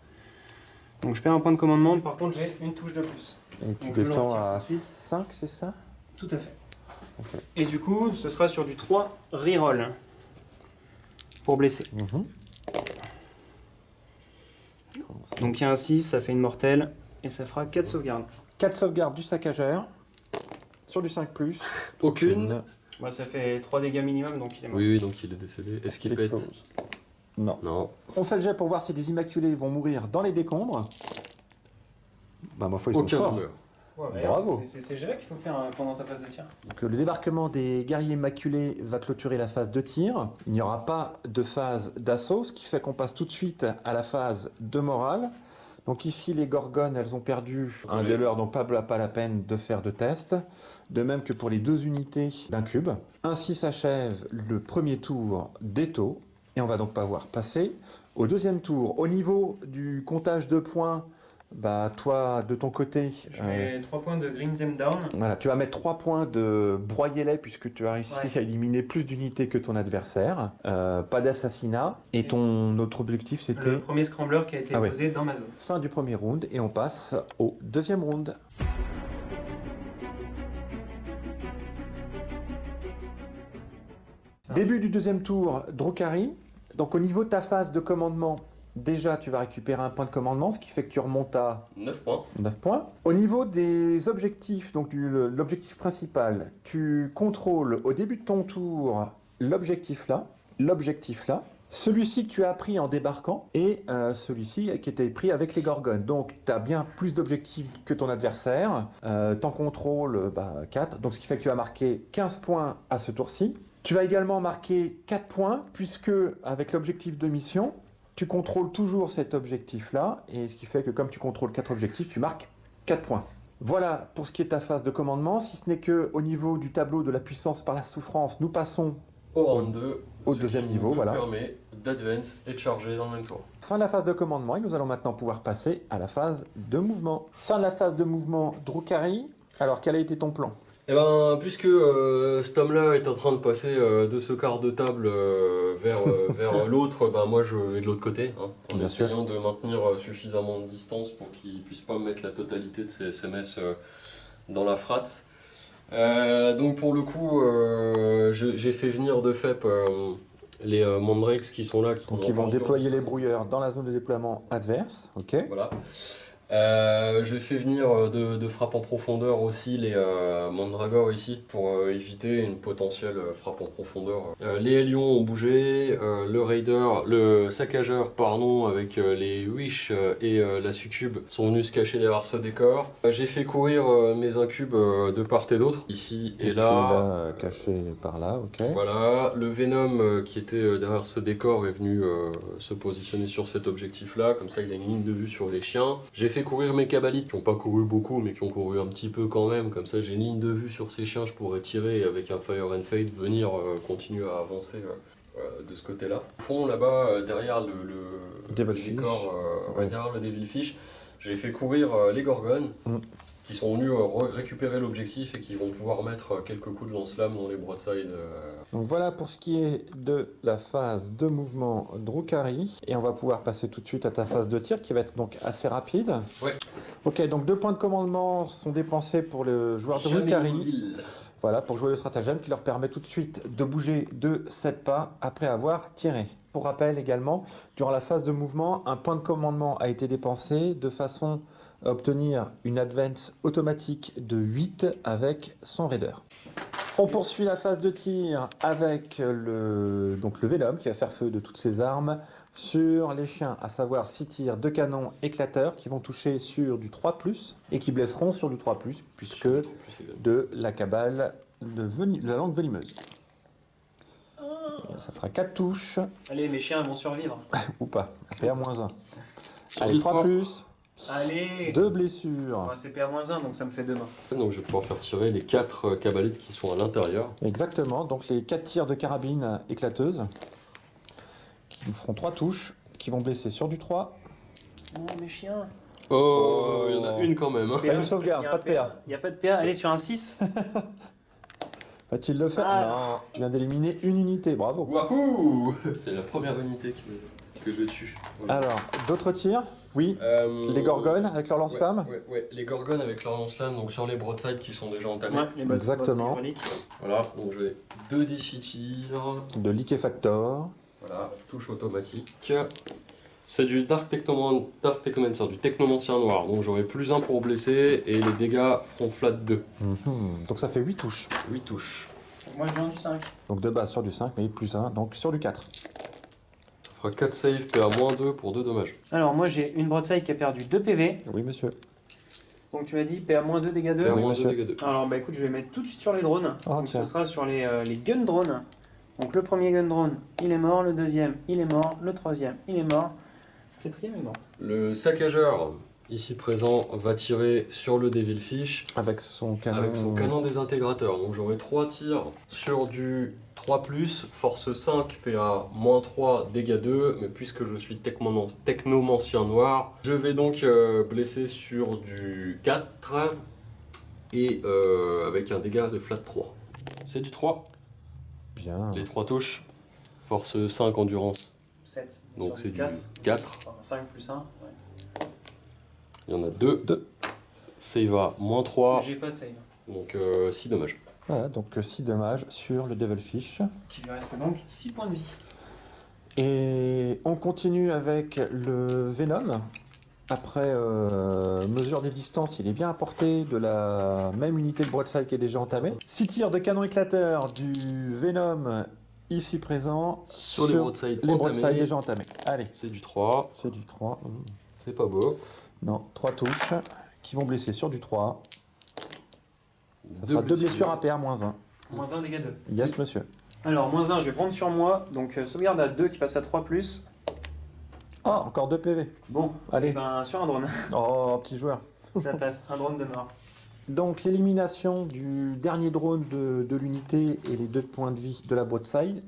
Donc je perds un point de commandement, par contre j'ai une touche de plus. Et tu Donc, je le descends retire à tout de suite. 5, c'est ça? Tout à fait. Ok. Et du coup, ce sera sur du 3 reroll pour blesser. Donc il y a un 6, ça fait une mortelle et ça fera 4 sauvegardes. 4 sauvegardes du saccageur. Sur du 5+. Aucune. Moi ça fait 3 dégâts minimum, donc il est mort. Oui, donc il est décédé. Est-ce qu'il pète? Explose. Non. Non. On fait le jet pour voir si les Immaculés vont mourir dans les décombres. Bah ma foi, ils sont Aucun forts. ne meurt. Ouais, Bravo. C'est ces jets qu'il faut faire pendant ta phase de tir. Donc, le débarquement des guerriers immaculés va clôturer la phase de tir. Il n'y aura pas de phase d'assaut, ce qui fait qu'on passe tout de suite à la phase de morale. Donc ici, les Gorgones, elles ont perdu un des leurs, donc pas la peine de faire de test. De même que pour les 2 unités d'un cube. Ainsi s'achève le premier tour d'Eto. Et on va donc pouvoir passer au deuxième tour. Au niveau du comptage de points, bah toi, de ton côté... Je mets 3 points de Green Them Down. Voilà, tu vas mettre 3 points de broyer-les puisque tu as réussi Ouais. à éliminer plus d'unités que ton adversaire. Pas d'assassinat. Et ton autre objectif, c'était Le premier scrambler qui a été Ah ouais. posé dans ma zone. fin du premier round. Et on passe au deuxième round. Début du deuxième tour, Drukhari. Donc au niveau de ta phase de commandement, déjà tu vas récupérer un point de commandement, ce qui fait que tu remontes à 9 points. 9 points. Au niveau des objectifs, donc l'objectif principal, tu contrôles au début de ton tour l'objectif là, celui-ci que tu as pris en débarquant et celui-ci qui était pris avec les Gorgones. Donc tu as bien plus d'objectifs que ton adversaire. T'en contrôles 4, donc ce qui fait que tu as marqué 15 points à ce tour-ci. Tu vas également marquer 4 points puisque avec l'objectif de mission, tu contrôles toujours cet objectif-là, et ce qui fait que comme tu contrôles 4 objectifs, tu marques 4 points. Voilà pour ce qui est ta phase de commandement, si ce n'est que au niveau du tableau de la puissance par la souffrance, nous passons Au round 2, au ce deuxième qui niveau, nous voilà. permet d'advance et de charger dans le même tour. fin de la phase de commandement, et nous allons maintenant pouvoir passer à la phase de mouvement. Fin de la phase de mouvement, Drukhari. Alors, quel a été ton plan? Eh ben, puisque cet homme-là est en train de passer de ce quart de table vers l'autre, ben moi je vais de l'autre côté, hein, en Bien sûr. essayant de maintenir suffisamment de distance pour qu'il ne puisse pas mettre la totalité de ses SMS dans la frate. Donc pour le coup, j'ai fait venir de FEP les Mandrakes qui sont là. Donc, ils vont déployer les brouilleurs dans la zone de déploiement adverse. Ok. Voilà. J'ai fait venir de frappe en profondeur aussi les Mandragores ici pour éviter une potentielle frappe en profondeur. Les Hélions ont bougé, le saccageur pardon, avec les Wish et la Succube sont venus se cacher derrière ce décor. J'ai fait courir mes incubes de part et d'autre, ici et là. Caché par là, ok. Voilà, le Venom qui était derrière ce décor est venu se positionner sur cet objectif là, comme ça il a une ligne de vue sur les chiens. J'ai fait fait courir mes cabalites qui n'ont pas couru beaucoup mais qui ont couru un petit peu quand même, comme ça j'ai une ligne de vue sur ces chiens, je pourrais tirer et avec un Fire and Fade venir continuer à avancer de ce côté-là. Au fond là-bas, derrière le Devilfish. décor, Ouais. derrière le Devilfish, j'ai fait courir les Gorgones qui sont venus récupérer l'objectif et qui vont pouvoir mettre quelques coups de lance-flamme dans les broadsides. Donc voilà pour ce qui est de la phase de mouvement Drukhari. Et on va pouvoir passer tout de suite à ta phase de tir qui va être donc assez rapide. Ouais. Ok, donc 2 points de commandement sont dépensés pour le joueur Drukhari. Voilà, pour jouer le stratagème qui leur permet tout de suite de bouger de 7 pas après avoir tiré. Pour rappel également, durant la phase de mouvement, un point de commandement a été dépensé de façon à obtenir une advance automatique de 8 avec son raider. On poursuit la phase de tir avec le Venom qui va faire feu de toutes ses armes sur les chiens, à savoir 6 tirs de canon éclateurs qui vont toucher sur du 3+, et qui blesseront sur du 3+, puisque de la cabale de la langue venimeuse. Et ça fera 4 touches, Allez, mes chiens vont survivre. ou pas, PA-1. Allez, du 3+, Allez 2 blessures. Ouais, c'est PA-1, donc ça me fait 2 mains. Donc je vais pouvoir faire tirer les 4 cabalites qui sont à l'intérieur. Exactement, donc les 4 tirs de carabine éclateuse, qui nous feront 3 touches, qui vont blesser sur du 3. Oh, mes chiens. Oh, il y en a une quand même. Hein. T'as une sauvegarde, pas de PA. Il n'y a pas de PA, allez sur un 6. Va-t-il le faire? Ah. Non, tu viens d'éliminer une unité, bravo. Wahou! C'est la première unité que je tue. Voilà. Alors, d'autres tirs? Oui. Les Gorgones avec leur lance-flamme? Ouais, les Gorgones avec leur lance-flamme, donc sur les broadsides qui sont déjà entamés. Ouais, les bots, Exactement. bots, c'est ironique. Voilà, donc j'ai 2 DC tirs. De liquéfactor. Voilà, touche automatique. C'est du Dark Technomancer, du Technomancien noir. Donc j'aurai plus 1 pour blesser et les dégâts feront flat 2. Donc ça fait 8 touches. 8 touches. Moi, je viens du 5. Donc de base sur du 5, mais plus 1, donc sur du 4. Ça fera 4 saves, PA-2 pour 2 dommages. Alors, moi, j'ai une broadside qui a perdu 2 PV. Oui, monsieur. Donc, tu m'as dit PA-2, dégâts 2. Oui, PA-2, monsieur. dégâts 2. Alors, bah écoute, je vais mettre tout de suite sur les drones. Ah, Donc, tiens. ce sera sur les gun drones. Donc, le premier gun drone, il est mort. Le deuxième, il est mort. Le troisième, il est mort. Le quatrième est mort. Le saccageur, ici présent, va tirer sur le Devilfish Avec son canon. avec son canon désintégrateur. Donc j'aurai 3 tirs sur du 3+, force 5, PA-3, dégâts 2, mais puisque je suis technomancien noir, je vais donc blesser sur du 4 et avec un dégât de flat 3. C'est du 3, Bien. les 3 touches, force 5, endurance, 7. donc c'est du 4. 4, Enfin, 5 plus 1. Ouais. il y en a 2, Deux. save à -3, J'ai pas de save. donc 6 dommages. Voilà, donc 6 dommages sur le Devilfish. Qui lui reste donc 6 points de vie. Et on continue avec le Venom. Après mesure des distances, il est bien à portée de la même unité de broadside qui est déjà entamée. 6 tirs de canon éclateur du Venom ici présent Sur les broadsides les entamés. broadsides déjà entamés. Allez, C'est du 3, c'est du 3. c'est pas beau. Non, 3 touches qui vont blesser sur du 3. Ça Deux fera 2 blessures à PA -1. Moins 1, dégâts 2. Yes, monsieur. Alors, moins 1, je vais prendre sur moi. Donc, sauvegarde à 2 qui passe à 3+. Ah, encore 2 PV. Bon, Allez. et ben, sur un drone. Oh, petit joueur. Ça passe. Un drone de mort. Donc l'élimination du dernier drone de l'unité et les 2 points de vie de la broadside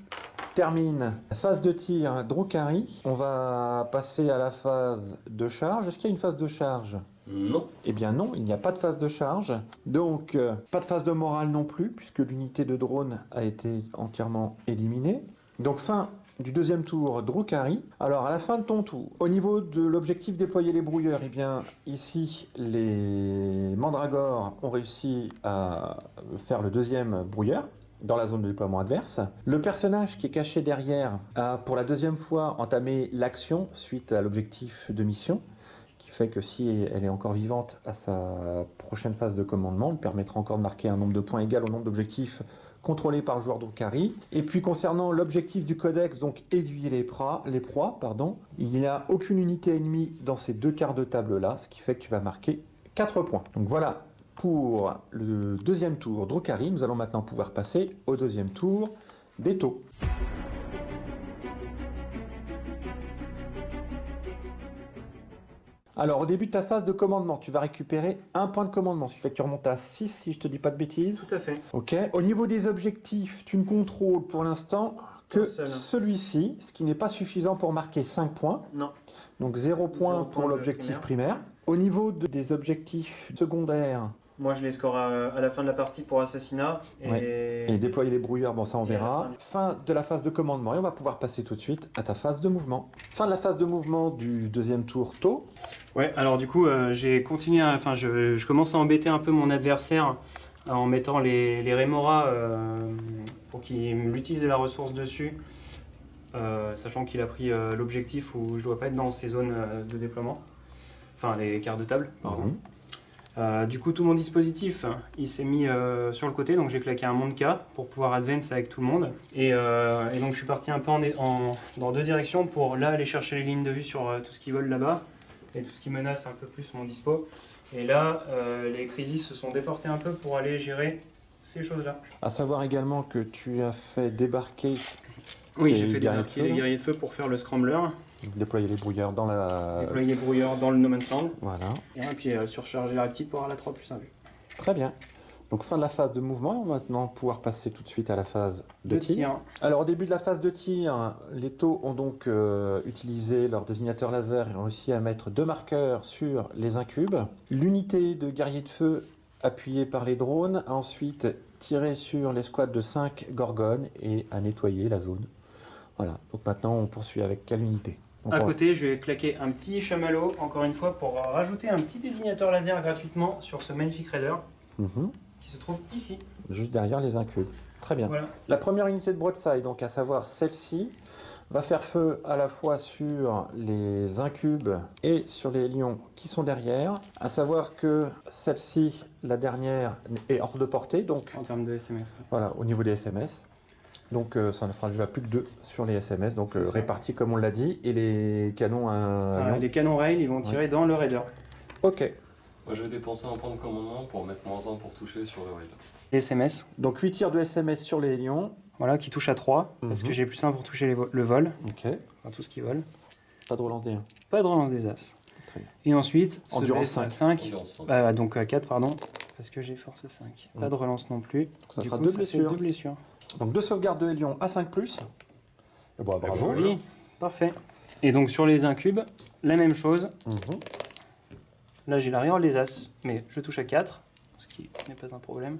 termine la phase de tir Drukhari. On va passer à la phase de charge. Est-ce qu'il y a une phase de charge? Non. Eh bien non, il n'y a pas de phase de charge. Donc pas de phase de morale non plus, puisque l'unité de drone a été entièrement éliminée. Donc fin du deuxième tour Drukhari. Alors à la fin de ton tour, au niveau de l'objectif déployer les brouilleurs, eh bien ici les mandragores ont réussi à faire le deuxième brouilleur dans la zone de déploiement adverse. Le personnage qui est caché derrière a pour la deuxième fois entamé l'action suite à l'objectif de mission, qui fait que si elle est encore vivante à sa prochaine phase de commandement, elle permettra encore de marquer un nombre de points égal au nombre d'objectifs contrôlés par le joueur Drukhari. Et puis concernant l'objectif du codex, donc aiguiller les proies, il n'y a aucune unité ennemie dans ces 2 quarts de table là, ce qui fait que tu vas marquer 4 points. Donc voilà pour le deuxième tour Drukhari. Nous allons maintenant pouvoir passer au deuxième tour des taux. Alors, au début de ta phase de commandement, tu vas récupérer un point de commandement, ce qui fait que tu remontes à 6 si je te dis pas de bêtises. Tout à fait. Ok. Au niveau des objectifs, tu ne contrôles pour l'instant que Un seul. celui-ci, ce qui n'est pas suffisant pour marquer 5 points. Non. Donc 0 point 0 pour point de l'objectif primaire. Au niveau des objectifs secondaires, Moi, je les score à la fin de la partie pour assassinat. et déployer les brouilleurs, bon ça on Et à la verra. Fin de la phase de commandement et on va pouvoir passer tout de suite à ta phase de mouvement. Fin de la phase de mouvement du deuxième tour tôt. Ouais, alors du coup, j'ai continué, je commence à embêter un peu mon adversaire en mettant les Rémoras pour qu'il utilise de la ressource dessus, sachant qu'il a pris l'objectif où je dois pas être dans ces zones de déploiement, enfin les quarts de table, pardon. Du coup, tout mon dispositif, il s'est mis sur le côté, donc j'ai claqué un monde K pour pouvoir advance avec tout le monde. Et donc je suis parti un peu dans deux directions pour là aller chercher les lignes de vue sur tout ce qui vole là-bas et tout ce qui menace un peu plus mon dispo. Et là, les crises se sont déportés un peu pour aller gérer ces choses-là. À savoir également que tu as fait débarquer, Oui, Et j'ai fait guerriers débarquer de feu, les là guerriers de feu pour faire le scrambler, déployer les brouilleurs dans la... déployer les brouilleurs dans le no man's land, Voilà, et puis surcharger la petite pour avoir la 3+1 vue. très bien. Donc fin de la phase de mouvement, on va maintenant pouvoir passer tout de suite à la phase de Deux tir. tirs. Alors au début de la phase de tir, les taux ont donc utilisé leur désignateur laser et ont réussi à mettre 2 marqueurs sur les incubes. L'unité de guerriers de feu appuyée par les drones a ensuite tiré sur les squads de 5 gorgones et a nettoyé la zone. Voilà, donc maintenant on poursuit avec quelle unité? Donc, À on va- côté, je vais claquer un petit chamallow, encore une fois, pour rajouter un petit désignateur laser gratuitement sur ce magnifique raider Mhm. qui se trouve ici. Juste derrière les incubes. Très bien. Voilà. La première unité de broadside, donc à savoir celle-ci, va faire feu à la fois sur les incubes et sur les lions qui sont derrière. À savoir que celle-ci, la dernière, est hors de portée, donc En termes de SMS. ouais. voilà, au niveau des SMS. Donc ça ne fera déjà plus que 2 sur les SMS, donc C'est ça. répartis comme on l'a dit, et les canons à lion. Les canons rail, ils vont tirer dans le raider. Ok, Moi je vais dépenser un point de commandement pour mettre -1 pour toucher sur le raid. Les SMS, donc 8 tirs de SMS sur les lions. voilà, qui touchent à 3, parce Mhm. que j'ai plus 1 pour toucher le vol, Ok, enfin tout ce qui vole. pas de relance des 1. Pas de relance des As. Très bien. Et ensuite, Endurance ce baisse à 5. 5. Endurance 5. Donc 4, pardon, parce que j'ai force 5. Pas de relance non plus. Donc ça Du fera coup, 2 ça fait blessures. 2 blessures. Donc 2 sauvegardes de Hélion à 5+. Et bon, bravo. Voilà. Joli, parfait. Et donc sur les incubes, la même chose. Mhm. Là j'ai la reroll des As, mais je touche à 4, ce qui n'est pas un problème.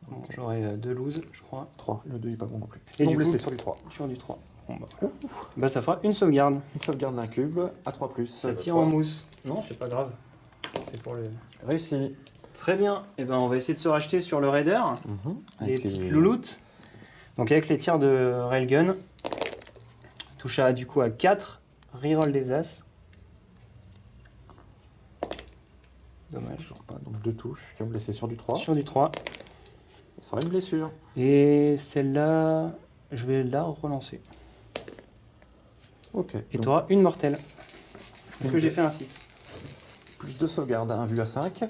Bon, j'aurai 2 loses, je crois, 3, le 2 n'est pas bon non plus. Et Non du blessé coup- sur les 3. sur du 3. Bon, bah, ça fera une sauvegarde. Une sauvegarde d'un cube à 3+. Ça tire en mousse. Non, c'est pas grave. C'est pour le... Réussi. Très bien. Et ben on va essayer de se racheter sur le raider. Mhm. Les Avec petites louloutes. Donc avec les tirs de railgun, touche à du coup à 4, reroll des As. Dommage. Pas, donc 2 touches qui ont blessé sur du 3. Sur du 3. Ça sera une blessure. Et celle-là, je vais la relancer. Ok. Et Donc, tu auras une mortelle. Parce que j'ai fait un 6. plus 2 sauvegardes, un vu à 5.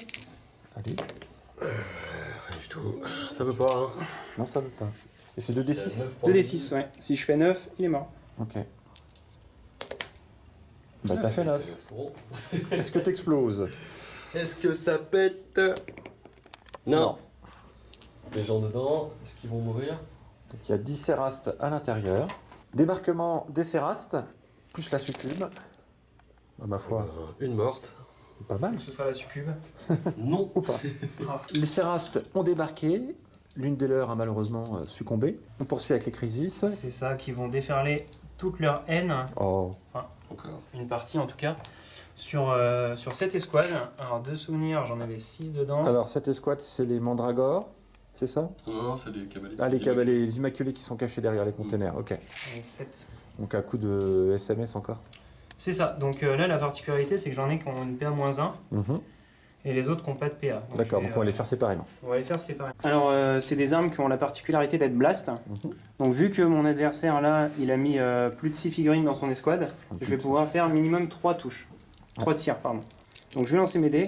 Allez. Rien du tout. Ça veut pas, hein. Non, ça veut pas. Et c'est 2d6. 2d6, ouais. Si je fais 9, il est mort. Ok. Bah t'as fait 9. Trop. Est-ce que t'exploses? Est-ce que ça pète? Non. Les gens dedans, est-ce qu'ils vont mourir? Donc il y a 10 cérastes à l'intérieur. Débarquement des cérastes, plus la succube. À ma foi, Une morte. pas mal. Ce sera la succube. Non. Ou pas. Les cérastes ont débarqué. L'une des leurs a malheureusement succombé. On poursuit avec les crisis. C'est ça, qui vont déferler toute leur haine, Oh. Encore. une partie en tout cas, sur cette escouade. Alors, de souvenirs, j'en avais 6 dedans. Alors cette escouade, c'est les mandragores, c'est ça? Non, c'est les cavaliers. Ah, les cavaliers, les immaculés qui sont cachés derrière les containers, ok. Et 7. Donc un coup de SMS encore. C'est ça, donc là la particularité c'est que j'en ai qui ont une PA-1 Mhm. et les autres qui n'ont pas de PA. Donc, D'accord, je vais, donc on va les faire séparément. on va les faire séparer. Alors c'est des armes qui ont la particularité d'être blast. Mhm. Donc vu que mon adversaire là il a mis plus de 6 figurines dans son escouade, je vais pouvoir faire minimum 3 touches. 3 tirs, pardon. Donc je vais lancer mes dés.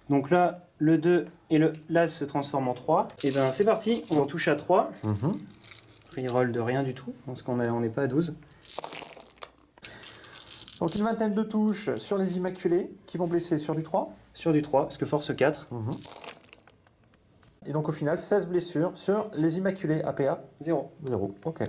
Donc là le 2 et le l'As se transforment en 3. Et ben c'est parti, on touche à 3. Mhm. Reroll de rien du tout, parce qu'on n'est pas à 12. Donc une vingtaine de touches sur les Immaculés qui vont blesser sur du 3. Sur du 3, parce que force 4. Et donc au final, 16 blessures sur les Immaculés. APA 0. 0. Ok.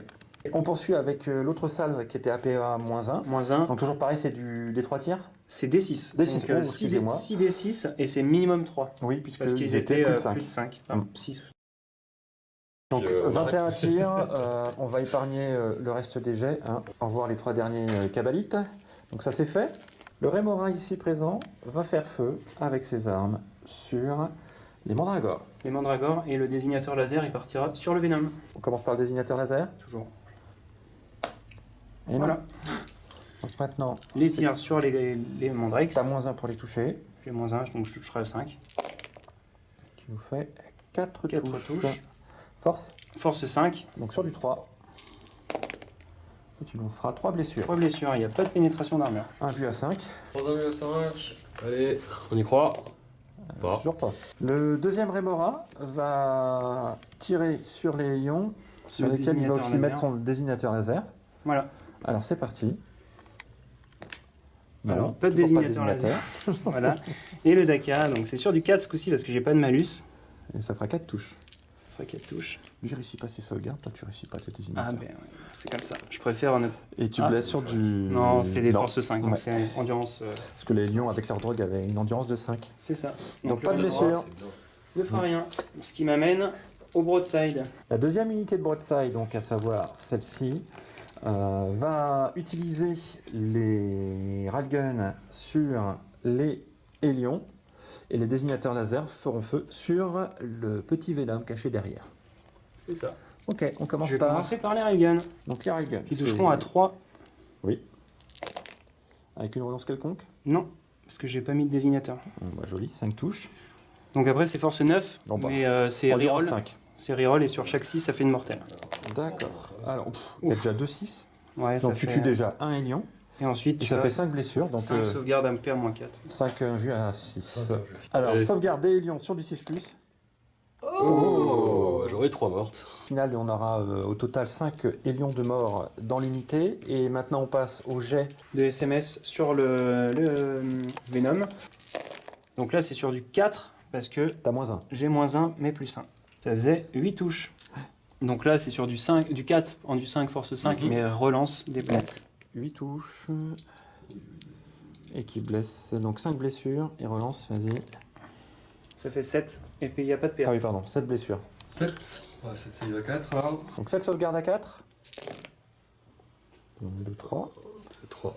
Et on poursuit avec l'autre salve qui était APA -1. Moins 1. Donc toujours pareil, c'est des 3 tirs. C'est D6. D6, Donc, excusez-moi. 6 D6 et c'est minimum 3. Oui, Parce puisqu'ils qu'ils étaient étaient plus de 5. plus de 5. Mm. 6. Donc on 21 arrête. tirs, on va épargner le reste des jets. Hein. Au revoir les 3 derniers cabalites. Donc ça c'est fait. Le Rémora ici présent va faire feu avec ses armes sur les mandragores. Les mandragores et le désignateur laser, il partira sur le Venom. On commence par le désignateur laser. Toujours. Et Voilà. non. Donc maintenant, Les tirs sur les mandrakes. t'as -1 pour les toucher. J'ai moins 1, donc je toucherai le 5. Qui nous fait 4 4 touches. touches. Force. Force 5. Donc sur du 3. Et tu nous feras 3 blessures. 3 blessures, il n'y a pas de pénétration d'armure. Un vu à 5. 3 amis à 5. Allez, on y croit. Pas. Toujours pas. Le deuxième Rémora va tirer sur les lions sur Le lesquels il va désignateur aussi laser. mettre son désignateur laser. Voilà. Alors c'est parti. Alors, Non, pas de toujours désignateur laser. Voilà. Et le Daka, donc c'est sur du 4 ce coup-ci parce que j'ai pas de malus. Et ça fera 4 touches. Ça fera 4 touches. Lui il réussit pas ses sauvegardes, toi tu réussis pas tes Ah désignateurs. ben ouais, c'est comme ça. Je préfère ne... Et tu Ah, blesses sur du... Non, c'est des forces 5, donc Ouais. c'est endurance. Parce que les lions avec leur drogue avaient une endurance de 5. C'est ça. Donc pas de le blessure. C'est bien. ne fera rien. Ce qui m'amène au broadside. La deuxième unité de broadside, donc à savoir celle-ci, va utiliser les railguns sur les hélions et les désignateurs laser feront feu sur le petit Venom caché derrière. C'est ça. Ok, on commence Je vais par commencer par les railguns donc les railguns. qui toucheront à 3. Oui. Avec une relance quelconque. Non, parce que j'ai pas mis de désignateur. Bah, joli, 5 touches. Donc après c'est force 9, Bon, bah, mais c'est Endurance reroll. 5. C'est reroll et sur chaque 6 ça fait une mortelle. D'accord. Alors, il y a déjà 2-6. Ouais, Donc tu tues déjà un hélion. Et ensuite Et tu ça as fait 5 blessures. Donc 5 sauvegardes MP à -4. 5 vues à 6. 5 vues. Alors, Et- sauvegarde des hélions sur du 6+. Oh, j'aurais 3 mortes. Au final, on aura au total 5 hélions de mort dans l'unité. Et maintenant, on passe au jet. De SMS sur le Venom. Donc là c'est sur du 4 parce que T'as -1. j'ai -1 mais +1. Ça faisait 8 touches. Donc là c'est sur du 5, du 4 en du 5 force 5 Mhm. mais relance des blesses. 8 touches. Et qui blesse. Donc 5 blessures. Et relance, vas-y. Ça fait 7 et puis il n'y a pas de PA. Ah oui, pardon, 7 blessures. 7. Ouais, 7 c'est à 4 là. Donc 7 sauvegardes à 4. 1, 2, 3. 3,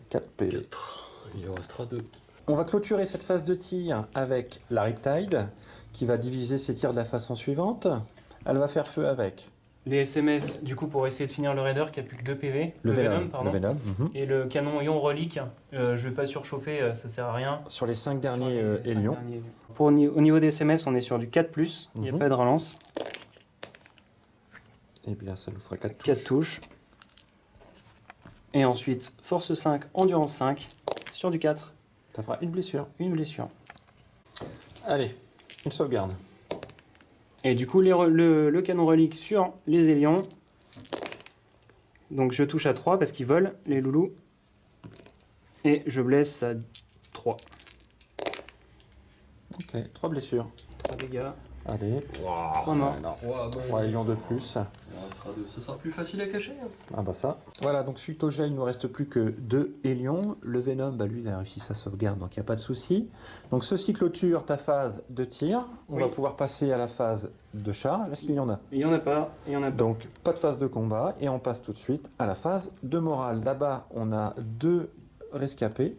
4 PV. 4. Il en restera 2. On va clôturer cette phase de tir avec la Riptide, qui va diviser ses tirs de la façon suivante. Elle va faire feu avec Les SMS du coup pour essayer de finir le raider qui a plus que 2 PV. le Venom. Pardon. Le Venom, Et le canon ion relique. Je vais pas surchauffer, ça sert à rien. Sur les 5 Sur derniers les 5 hélions. derniers. Au niveau des SMS on est sur du 4+, il n'y a Mhm. pas de relance. Et puis là, ça nous fera 4 touches. 4 touches. Et ensuite, force 5, endurance 5, sur du 4, Ça fera une blessure. une blessure. Allez, une sauvegarde. Et du coup, le canon relique sur les hélions. Donc je touche à 3 parce qu'ils volent, les loulous. Et je blesse à 3. Ok, 3 blessures. 3 dégâts. Allez, 3 morts. non. 3 3 hélions de plus. Il en restera 2. Ça sera plus facile à cacher. Hein. Ah bah ça. Voilà, donc suite au jet, il ne nous reste plus que 2 hélions. Le Venom, bah lui, il a réussi sa sauvegarde, donc il n'y a pas de souci. Donc ceci clôture ta phase de tir. On Oui. va pouvoir passer à la phase de charge. Est-ce qu'il y en a? Il n'y en a pas, il y en a pas. Donc pas de phase de combat. Et on passe tout de suite à la phase de morale. Là-bas, on a 2 rescapés.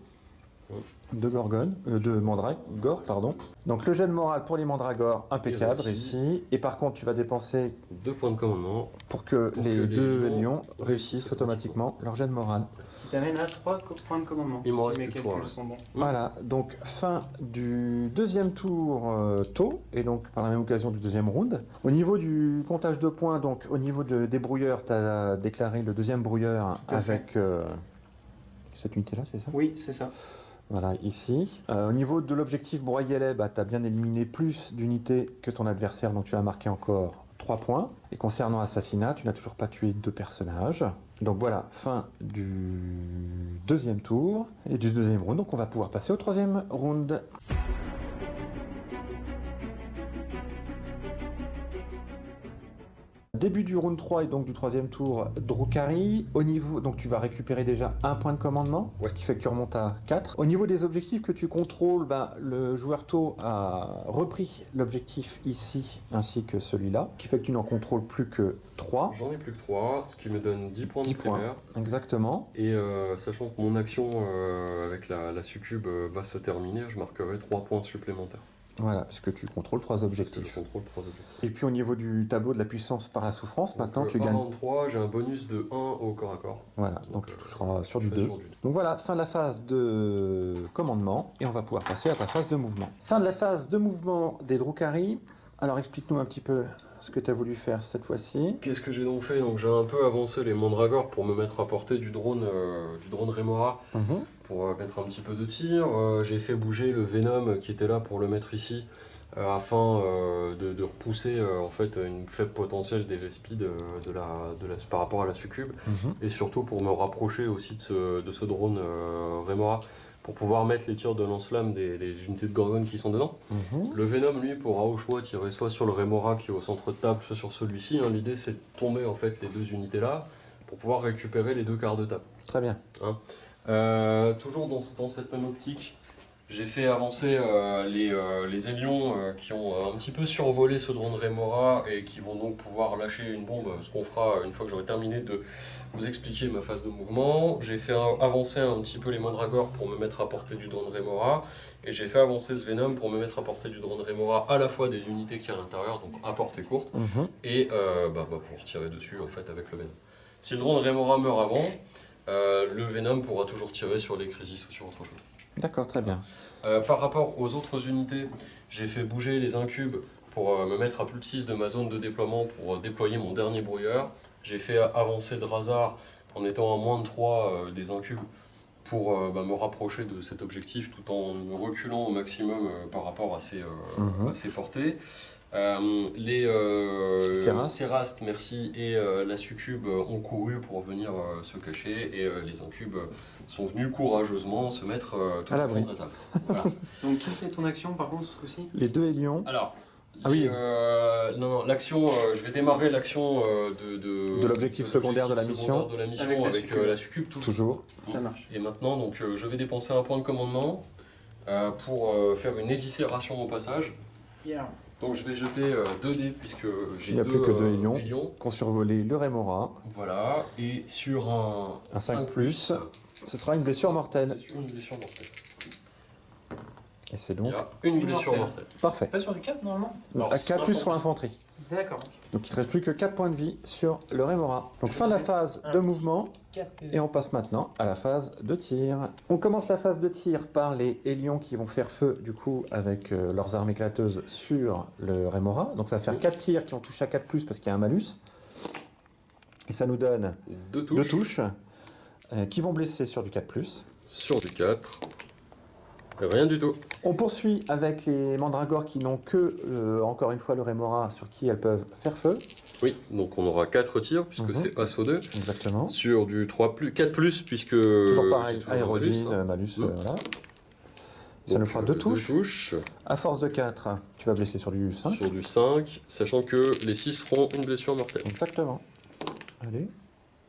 De Gorgone, de Mandragore, pardon. Donc le jet de morale pour les Mandragores, impeccable, réussi. réussi. Et par contre, tu vas dépenser 2 points de commandement. pour que Pour les que les 2 lions lions réussissent automatiquement leur jet de morale. Il t'amène à 3 points de commandement. Il m'en si reste mes plus que calculs trois, ouais. sont bons. Voilà, donc fin du deuxième tour tôt, et donc par la même occasion du deuxième round. Au niveau du comptage de points, donc au niveau des brouilleurs, tu as déclaré le deuxième brouilleur Tout à fait. avec cette unité-là, c'est ça? Oui, c'est ça. Voilà, ici. Au niveau de l'objectif broyelet, bah, tu as bien éliminé plus d'unités que ton adversaire, donc tu as marqué encore 3 points. Et concernant assassinat, tu n'as toujours pas tué 2 personnages. Donc voilà, fin du deuxième tour et du deuxième round. Donc on va pouvoir passer au troisième round. Début du round 3 et donc du troisième tour, Drukhari. Au niveau, donc tu vas récupérer déjà un point de commandement, ce qui fait que tu remontes à 4. Au niveau des objectifs que tu contrôles, le joueur taux a repris l'objectif ici ainsi que celui-là, qui fait que tu n'en contrôles plus que 3. J'en ai plus que 3, ce qui me donne 10 points de primaire. Exactement. Et sachant que mon action avec la succube va se terminer, je marquerai 3 points supplémentaires. Voilà, parce que tu contrôles 3 objectifs. Je contrôle 3 objectifs. Et puis au niveau du tableau de la puissance par la souffrance, donc, maintenant tu par gagnes. round 3, j'ai un bonus de 1 au corps à corps. Voilà, donc tu toucheras sur du 2. Donc voilà, fin de la phase de commandement, et on va pouvoir passer à ta phase de mouvement. Fin de la phase de mouvement des Drukhari. Alors explique-nous un petit peu ce que tu as voulu faire cette fois-ci. Qu'est-ce que j'ai donc fait? Donc j'ai un peu avancé les mandragores pour me mettre à portée du drone Remora, pour mettre un petit peu de tir. J'ai fait bouger le Venom qui était là pour le mettre ici, afin de repousser en fait une faible potentiel des Vespides par rapport à la succube, et surtout pour me rapprocher aussi de ce drone Remora, pour pouvoir mettre les tirs de lance-flamme des unités de Gorgone qui sont dedans. Le Venom, lui, pourra au choix tirer soit sur le Remora qui est au centre de table, soit sur celui-ci. L'idée, c'est de tomber en fait les deux unités-là pour pouvoir récupérer les deux quarts de table. Très bien. Toujours dans cette même optique, j'ai fait avancer les Hélions qui ont un petit peu survolé ce drone Remora et qui vont donc pouvoir lâcher une bombe, ce qu'on fera une fois que j'aurai terminé de vous expliquer ma phase de mouvement. J'ai fait avancer un petit peu les mandragores pour me mettre à portée du drone Remora, et j'ai fait avancer ce Venom pour me mettre à portée du drone Remora, à la fois des unités qui sont à l'intérieur, donc à portée courte, et pour tirer dessus en fait avec le Venom. Si le drone Remora meurt avant, le Venom pourra toujours tirer sur les Crisis ou sur autre chose. D'accord, très bien. Par rapport aux autres unités, j'ai fait bouger les incubes pour me mettre à plus de 6 de ma zone de déploiement pour déployer mon dernier brouilleur. J'ai fait avancer Drazar en étant à moins de 3 des incubes pour me rapprocher de cet objectif tout en me reculant au maximum par rapport à ses portées. Les Cérastes, merci, et la succube ont couru pour venir se cacher, et les incubes sont venus courageusement se mettre tout au fond de la table. Voilà. Donc qui fait ton action par contre ce coup-ci? Les deux Hélions. Alors, oui. non, l'action, je vais démarrer l'action de l'objectif secondaire de la mission. Avec la succube Toujours. Ça marche. Et maintenant, donc, je vais dépenser un point de commandement pour faire une éviscération au passage. Donc je vais jeter 2 dés puisque j'ai Il n'y a plus que 2 Hélions qui ont survolé le Remora. Voilà, et sur un 5+, ce sera une blessure mortelle. Une blessure mortelle. Et c'est donc une blessure mortelle. Parfait. Pas sur du 4 normalement? À 4 plus sur l'infanterie. D'accord. Donc il ne te reste plus que 4 points de vie sur le Remora. Donc fin de la phase de mouvement. Et on passe maintenant à la phase de tir. On commence la phase de tir par les Hélions qui vont faire feu du coup avec leurs armes éclateuses sur le Remora. Donc ça va faire 4 tirs qui ont touché à 4+, parce qu'il y a un malus. Et ça nous donne 2 touches qui vont blesser sur du 4+. Sur du 4. Rien du tout. On poursuit avec les mandragores qui n'ont que, encore une fois, le Remora sur qui elles peuvent faire feu. Oui, donc on aura 4 tirs puisque c'est Asso 2. Exactement. Sur du 4+, puisque... Toujours pareil, aérodine, malus, voilà. Ça nous fera 2 touches. À force de 4, tu vas blesser sur du 5. Sur du 5, sachant que les 6 feront une blessure mortelle. Exactement. Allez.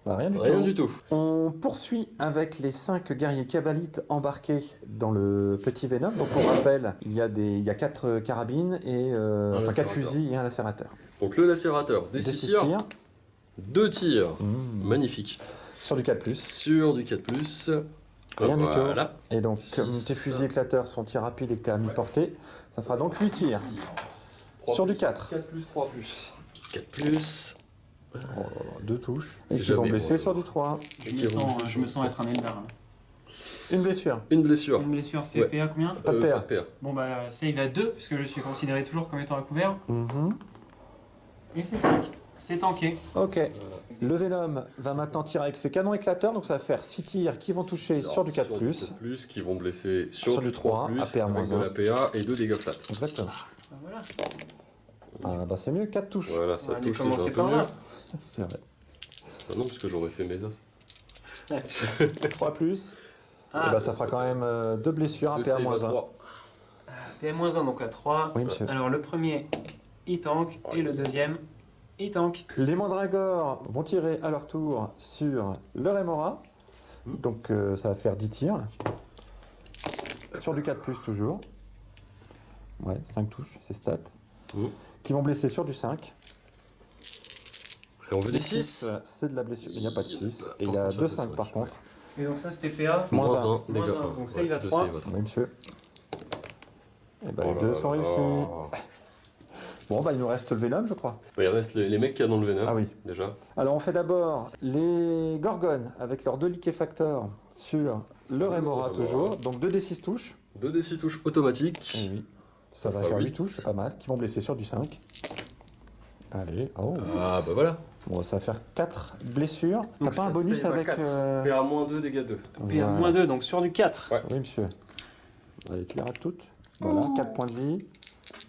Rien du tout. On poursuit avec les 5 guerriers kabbalites embarqués dans le petit Venom. Donc on rappelle, il y a 4 carabines et 4 fusils et un lacérateur. Donc le lacérateur, des 6 tirs, 2 tirs, magnifique. Sur du 4+. Sur du 4+. Rien du tout. Et donc comme tes fusils éclateurs sont tirs rapides et que tu es à mi-portée, ça fera donc 8 tirs. Sur du 4. 4+, 3+. 4+. 2 touches. Et qui vont blesser sur du 3. Je me sens être un Eldar. Une blessure. Une blessure. Une blessure, c'est PA combien? Pas de PA. Bon bah save à 2, puisque je suis considéré toujours comme étant à couvert. Et c'est 5. C'est tanké. Ok. Le Venom va maintenant tirer avec ses canons éclateurs, donc ça va faire 6 tirs qui vont toucher sur du 4+. Qui vont blesser sur du 3+, APA avec de la PA et 2 dégâts flat. Exactement. Bah voilà. Ah bah c'est mieux, 4 touches. Voilà, ça touche commencer déjà un par peu là. mieux. C'est vrai. Ah non, parce que j'aurais fait mes as. 3 plus. Ah, Et bah, ça fera quand même 2 blessures, un Parce que PA-1. c'est 3. PM-1 donc à 3. Oui, monsieur. Alors le premier, il tank, et le deuxième, il tank. Les mandragores vont tirer à leur tour sur le Rémora. Donc ça va faire 10 tirs. Sur du 4 plus toujours. Ouais, 5 touches, c'est stats. Qui vont blesser sur du 5. Et on veut des Les 6. C'est de la blessure. Il n'y a pas de 6. Et il y a 2 5 par contre. Et donc ça c'était PA. Moins Moins 1, Moins dégâts. un, donc ça, il va deux, 3. ça, il va 3. Oui, monsieur. Et bah, Oh les deux là sont là. réussis. Bon, bah, il nous reste le Venom, je crois. Il reste les mecs qu'il y a dans le Venom. Ah oui. Déjà. Alors, on fait d'abord les Gorgones avec leurs 2 liquéfacteurs sur le Rémora toujours. Donc 2d6 touches. 2d6 touches automatiques. Et oui. Ça va fera faire 8 8. touches, c'est pas mal. Qui vont blesser sur du 5. Allez, oh. Ah bah voilà. Bon, ça va faire 4 blessures. T'as Donc, pas un bonus save à avec. 4. PA-2, dégâts 2. PA-2 donc sur du 4. Oui, monsieur. Allez, tu les rates toutes. Voilà, 4 points de vie.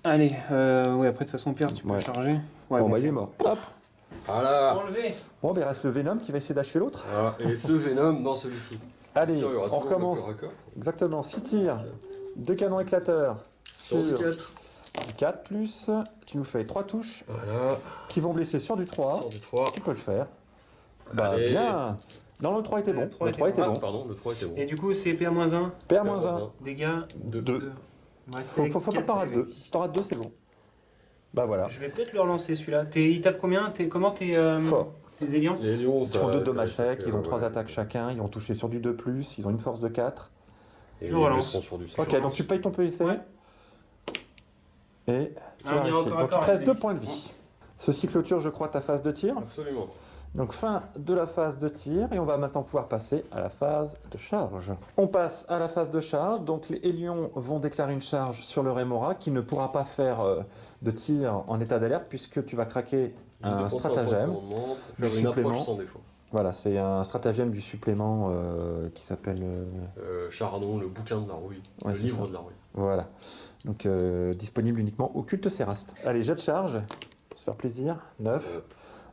Allez, ouais, après de toute façon, Pierre, tu peux Ouais. charger. Ouais, Bon, bah, il est mort. Hop. Voilà. Enlevé. Bon, bah, il reste le Venom qui va essayer d'achever l'autre. Voilà. Et ce Venom dans celui-ci. Allez, Sûr, il y aura on toujours le recommence. corps à corps. Exactement, 6 tirs. 2 canons éclateurs. Sur du 4. Du 4 plus. Tu nous fais 3 touches Voilà. qui vont blesser sur du 3. Sur du 3. Tu peux le faire. Bah, Allez. bien. Non, le 3 était bon. Le 3 Le 3 était Ah, bon. pardon, le 3 était bon. Et du coup, c'est PA-1. PA-1. Dégâts. 2. 2. Il me reste Faut pas que quatre t'en rates PV. 2. Si t'en rates 2, c'est bon. Bah voilà. Je vais peut-être le relancer celui-là. Il tape combien Comment tes Fort. élians? Les lions, Ils ça. font 2 ça- dommages ça secs, fait, ils ont 3 ouais. attaques chacun, ils ont touché sur du 2 plus, ils ont une force de 4. Et Je les relance. lions sont sur du 5. Ok, donc tu payes ton PSC. Ouais. Et tu Ah, on as ira réussi. encore Donc il à te reste 2 corps, points de vie. Ceci clôture, je crois, ta phase de tir. Absolument. Donc fin de la phase de tir et on va maintenant pouvoir passer à la phase de charge. On passe à la phase de charge, donc les Hélions vont déclarer une charge sur le Rémora qui ne pourra pas faire de tir en état d'alerte puisque tu vas craquer Je un dépense stratagème. point de commandement pour du faire une approche supplément. sans défaut. Voilà, c'est un stratagème du supplément qui s'appelle... Chardon, le bouquin de la rouille. Ouais, Le c'est livre ça. de la rouille. Voilà, donc disponible uniquement au culte Séraste. Allez, jet de charge, pour se faire plaisir, 9,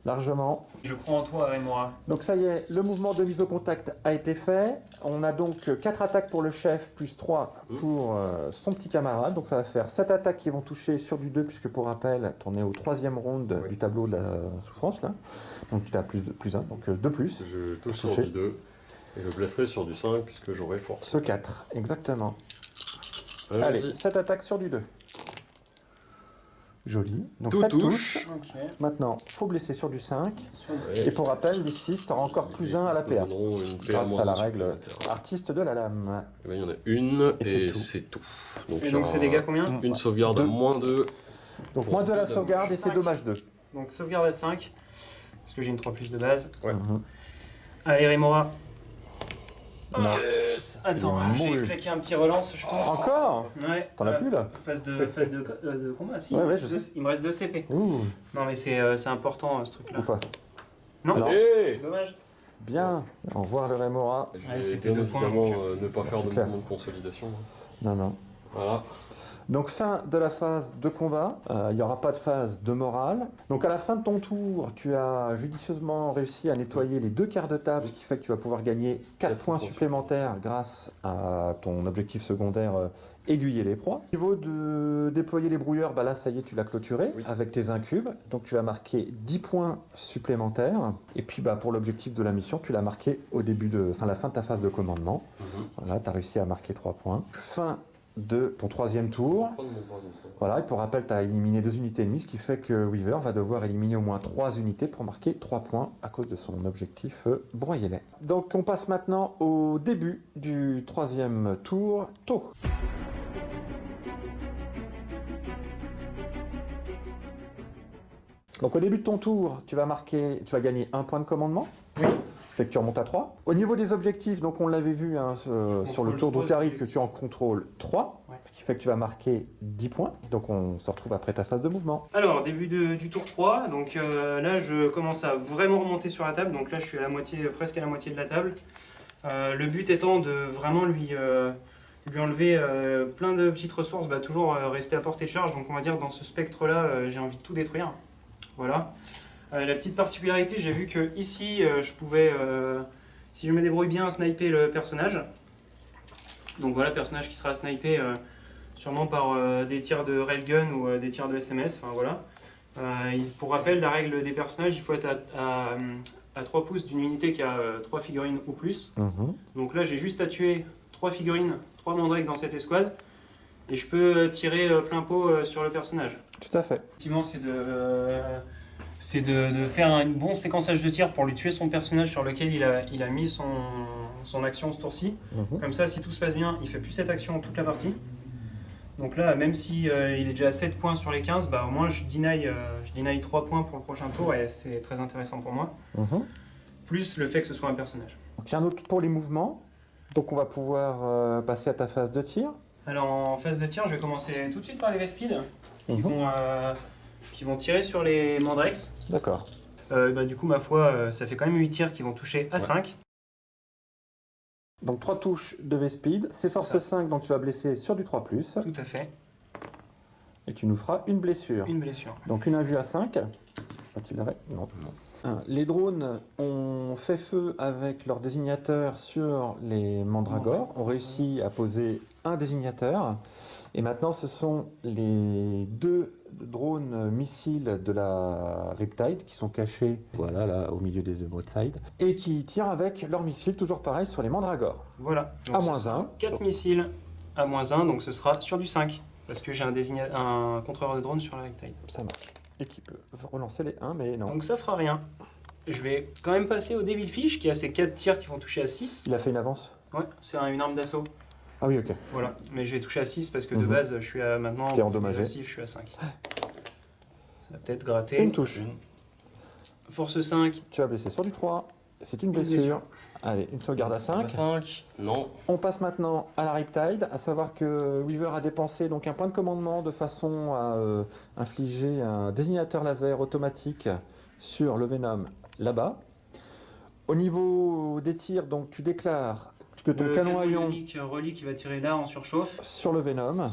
largement. Je crois en toi, Rémora. Donc ça y est, le mouvement de mise au contact a été fait. On a donc 4 attaques pour le chef, plus 3 pour son petit camarade. Donc ça va faire 7 attaques qui vont toucher sur du 2, puisque pour rappel, on est au 3e round Oui. du tableau de la souffrance, là. Donc tu as plus 1, donc 2 plus. Je touche sur Touché. du 2 et je blesserai sur du 5 puisque j'aurai force. Ce 4, exactement. Vas-y. Allez, 7 attaques sur du 2. Joli. Donc Tout 7 touche. touches. Ok. Maintenant, faut blesser sur du 5. Sur le Ouais. Et pour rappel, les 6, tu auras encore plus 1 à la PA. Non, une PA Grâce moins à la un règle supplémentaire. artiste de la lame. Eh ben, il y en a une Et et c'est c'est tout. Et il y donc aura c'est dégâts combien? une sauvegarde à Deux. moins 2. Donc Pour moins 2 à la deux sauvegarde et c'est Cinq. dommage 2. Donc sauvegarde à 5. Parce que j'ai une 3 plus de base. Ouais. Allez, Rémora. Non. Yes. Attends, Il j'ai mourut. claqué un petit relance, je pense. Encore Ouais. T'en as plus là Phase de combat, si. Ouais, il, me ouais, reste je deux- il me reste 2 CP. Ouh, Non, mais c'est important ce truc-là. ou pas Non, Non. Allez. Dommage. Bien, au revoir le Rémora. Je Allez, vais c'était bien 2 points, évidemment donc, ne pas faire c'est de clair. mouvement de consolidation. Non, non. Voilà. Donc fin de la phase de combat, il n'y aura pas de phase de morale. Donc à la fin de ton tour, tu as judicieusement réussi à nettoyer les 2 quarts de table, ce qui fait que tu vas pouvoir gagner 4 Quatre points points supplémentaires grâce à ton objectif secondaire aiguiller les proies. Au niveau de déployer les brouilleurs, bah là ça y est, tu l'as clôturé Oui. avec tes incubes. Donc tu vas marquer 10 points supplémentaires. Et puis bah, pour l'objectif de la mission, tu l'as marqué au début la fin de ta phase de commandement. Voilà, tu as réussi à marquer 3 points. Fin de ton 3e tour. Fin de mon troisième tour. Voilà, et pour rappel, tu as éliminé 2 unités ennemies, ce qui fait que Weaver va devoir éliminer au moins 3 unités pour marquer 3 points à cause de son objectif broyer-les. Donc on passe maintenant au début du 3e tour, tôt. Donc au début de ton tour, tu vas gagner 1 point de commandement. Oui. Fait que tu remontes à 3. Au niveau des objectifs, donc on l'avait vu hein, sur le contrôle tour 3 d'Okari que objectifs. tu en contrôles 3. Ouais. Ce qui fait que tu vas marquer 10 points. Donc on se retrouve après ta phase de mouvement. Alors, début du tour 3, donc là je commence à vraiment remonter sur la table, donc là je suis à la moitié, presque à la moitié de la table. Le but étant de vraiment lui enlever plein de petites ressources, toujours rester à portée de charge, donc on va dire dans ce spectre là j'ai envie de tout détruire. Voilà. La petite particularité, j'ai vu que ici, je pouvais, si je me débrouille bien, sniper le personnage. Donc voilà, personnage qui sera snipé sûrement par des tirs de railgun ou des tirs de SMS. Enfin voilà. Pour rappel, la règle des personnages, il faut être à 3 pouces d'une unité qui a 3 figurines ou plus. Donc là, j'ai juste à tuer 3 figurines, 3 mandrakes dans cette escouade. Et je peux tirer plein pot sur le personnage. Tout à fait. Effectivement, c'est de faire un bon séquençage de tir pour lui tuer son personnage sur lequel il a mis son action ce tour-ci. Comme ça, si tout se passe bien, il fait plus cette action toute la partie. Donc là, même si il est déjà à 7 points sur les 15, bah, au moins je deny 3 points pour le prochain tour et c'est très intéressant pour moi. Plus le fait que ce soit un personnage. Donc, il y a un autre pour les mouvements. Donc on va pouvoir passer à ta phase de tir. Alors en phase de tir, je vais commencer tout de suite par les Vespides qui vont tirer sur les Mandrex. D'accord. Du coup, ma foi, ça fait quand même 8 tirs qui vont toucher à 5. Donc 3 touches de V-Speed, c'est force 5, donc tu vas blesser sur du 3+. Tout à fait. Et tu nous feras une blessure. Une blessure. Donc une invue à 5. Pas-t-il d'arrêt ? Non. Les drones ont fait feu avec leur désignateur sur les mandragores, ont réussi à poser un désignateur. Et maintenant, ce sont les 2 drones missiles de la Riptide qui sont cachés, voilà, là, au milieu des 2 broadsides, et qui tirent avec leurs missiles, toujours pareil, sur les mandragores. Voilà. Donc à -1. 4 missiles à -1, donc ce sera sur du 5. Parce que j'ai un contrôleur de drone sur la Riptide. Ça marche. Et qui peut relancer les 1, mais non. Donc ça fera rien. Je vais quand même passer au Devilfish qui a ses 4 tirs qui vont toucher à 6. Il a fait une avance ? Ouais, c'est une arme d'assaut. Ah oui, ok. Voilà, mais je vais toucher à 6 parce que de base, je suis à maintenant. T'es endommagé. Je suis à 5. Ça va peut-être gratter. Une touche. Force 5. Tu vas blesser sur du 3. C'est une blessure. Allez, une sauvegarde à 5. 5. Non. On passe maintenant à la Riptide, à savoir que Weaver a dépensé donc un point de commandement de façon à infliger un désignateur laser automatique sur le Venom là-bas. Au niveau des tirs, donc tu déclares que ton canon à ion Relic qui va tirer là en surchauffe sur le Venom.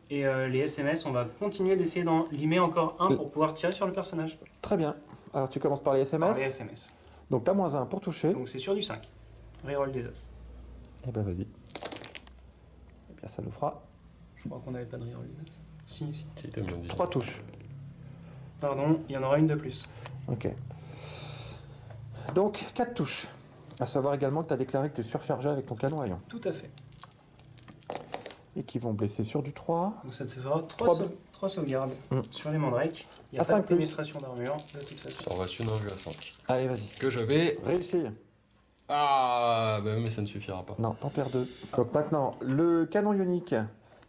Et les SMS, on va continuer d'essayer d'en limer encore un pour pouvoir tirer sur le personnage. Très bien. Alors tu commences par les SMS. Par les SMS. Donc t'as -1 pour toucher. Donc c'est sur du 5. Reroll des os. Et ben vas-y. Et bien ça nous fera. Je crois qu'on n'avait pas de reroll des os. Si. Si, t'as bien dit. 3 touches. Pardon, il y en aura une de plus. Ok. Donc 4 touches. À savoir également que tu as déclaré que tu surchargeais avec ton canon à ion. Tout à fait. Et qui vont blesser sur du 3. Donc ça te fera 3 sauvegardes sur les mandrakes. Il n'y a à pas 5 de plus. pénétration d'armure de toute façon. Ça en reste une invue à 5. Allez, vas-y. Que je vais... Réussi. Ah, bah mais ça ne suffira pas. Non, t'en perds 2. Donc maintenant, le canon ionique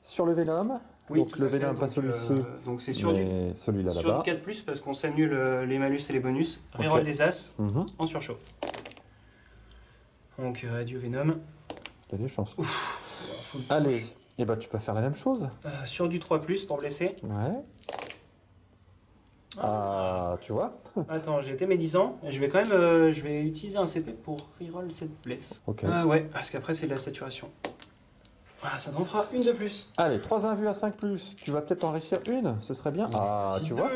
sur le Venom. Oui, donc tout le à fait. Venom, pas Donc, celui-ci. donc c'est sur du celui-là sur là-bas. du 4+, parce qu'on s'annule les malus et les bonus. Reroll des as en surchauffe. Donc adieu Venom. Il y a des chances. Faut le Allez, push. et bah tu peux faire la même chose. Sur du 3+, pour blesser. Ouais. Ah, tu vois. Attends, j'ai été médisant. Je vais quand même je vais utiliser un CP pour reroll cette blesse. Ok. Ouais, parce qu'après c'est de la saturation. Ah, ça t'en fera une de plus. Allez, 3 invus à 5+. Tu vas peut-être en réussir une, ce serait bien. Ah, Si tu vois.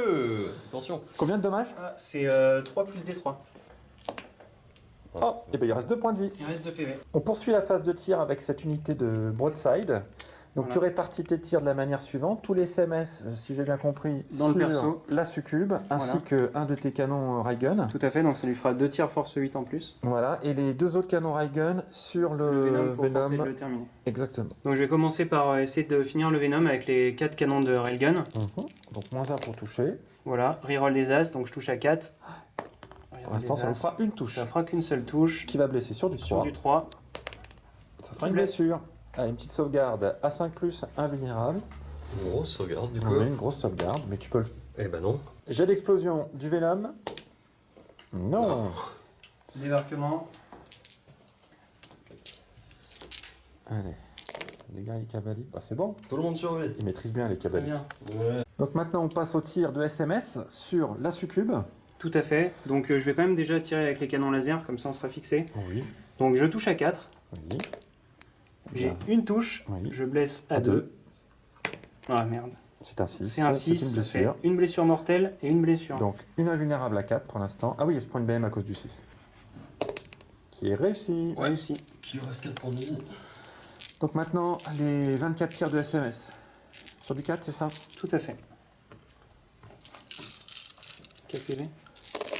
Attention. Combien de dommages? C'est 3 plus D3. Oh, et ben il reste 2 points de vie. Il reste 2 PV. On poursuit la phase de tir avec cette unité de broadside. Donc Voilà. tu répartis tes tirs de la manière suivante. Tous les SMS, si j'ai bien compris, Dans le sur perso. la succube, ainsi Voilà. que un de tes canons Raygun. Tout à fait, donc ça lui fera 2 tirs force 8 en plus. Voilà, et les 2 autres canons Raygun sur le Venom pour tenter de Venom. le terminer. Exactement. Donc je vais commencer par essayer de finir le Venom avec les 4 canons de Railgun. Donc -1 pour toucher. Voilà, reroll des as, donc je touche à 4. Pour l'instant, ça nous fera une touche. Ça fera qu'une seule touche. Qui va blesser sur du 3. Sur du 3. Ça fera Qui une blesse. blessure. Allez, une petite sauvegarde à 5+, invulnérable. Grosse sauvegarde du On coup. met une grosse sauvegarde, mais tu peux le... Eh ben non. Jet d'explosion du Venom. Non. Débarquement. Allez. Les gars, les cavaliers. Bah, c'est bon. Tout le monde survit. Ils maîtrisent bien les Très cavaliers. bien. Ouais. Donc maintenant, on passe au tir de SMS sur la succube. Tout à fait. Donc je vais quand même déjà tirer avec les canons laser, comme ça on sera fixé. Oui. Donc je touche à 4. Oui. J'ai Bien. une touche. Oui. Je blesse à À 2. deux. Ah merde. C'est un 6. C'est un 6, une ça fait blessure. une blessure mortelle et une blessure. Donc une invulnérable à 4 pour l'instant. Ah oui, elle se prend une BM à cause du 6. Qui est réussi. Ouais. Réussi. Qui lui reste 4 points de vie. Donc maintenant, les 24 tirs de SMS. Sur du 4, c'est ça? Tout à fait. 4 PV.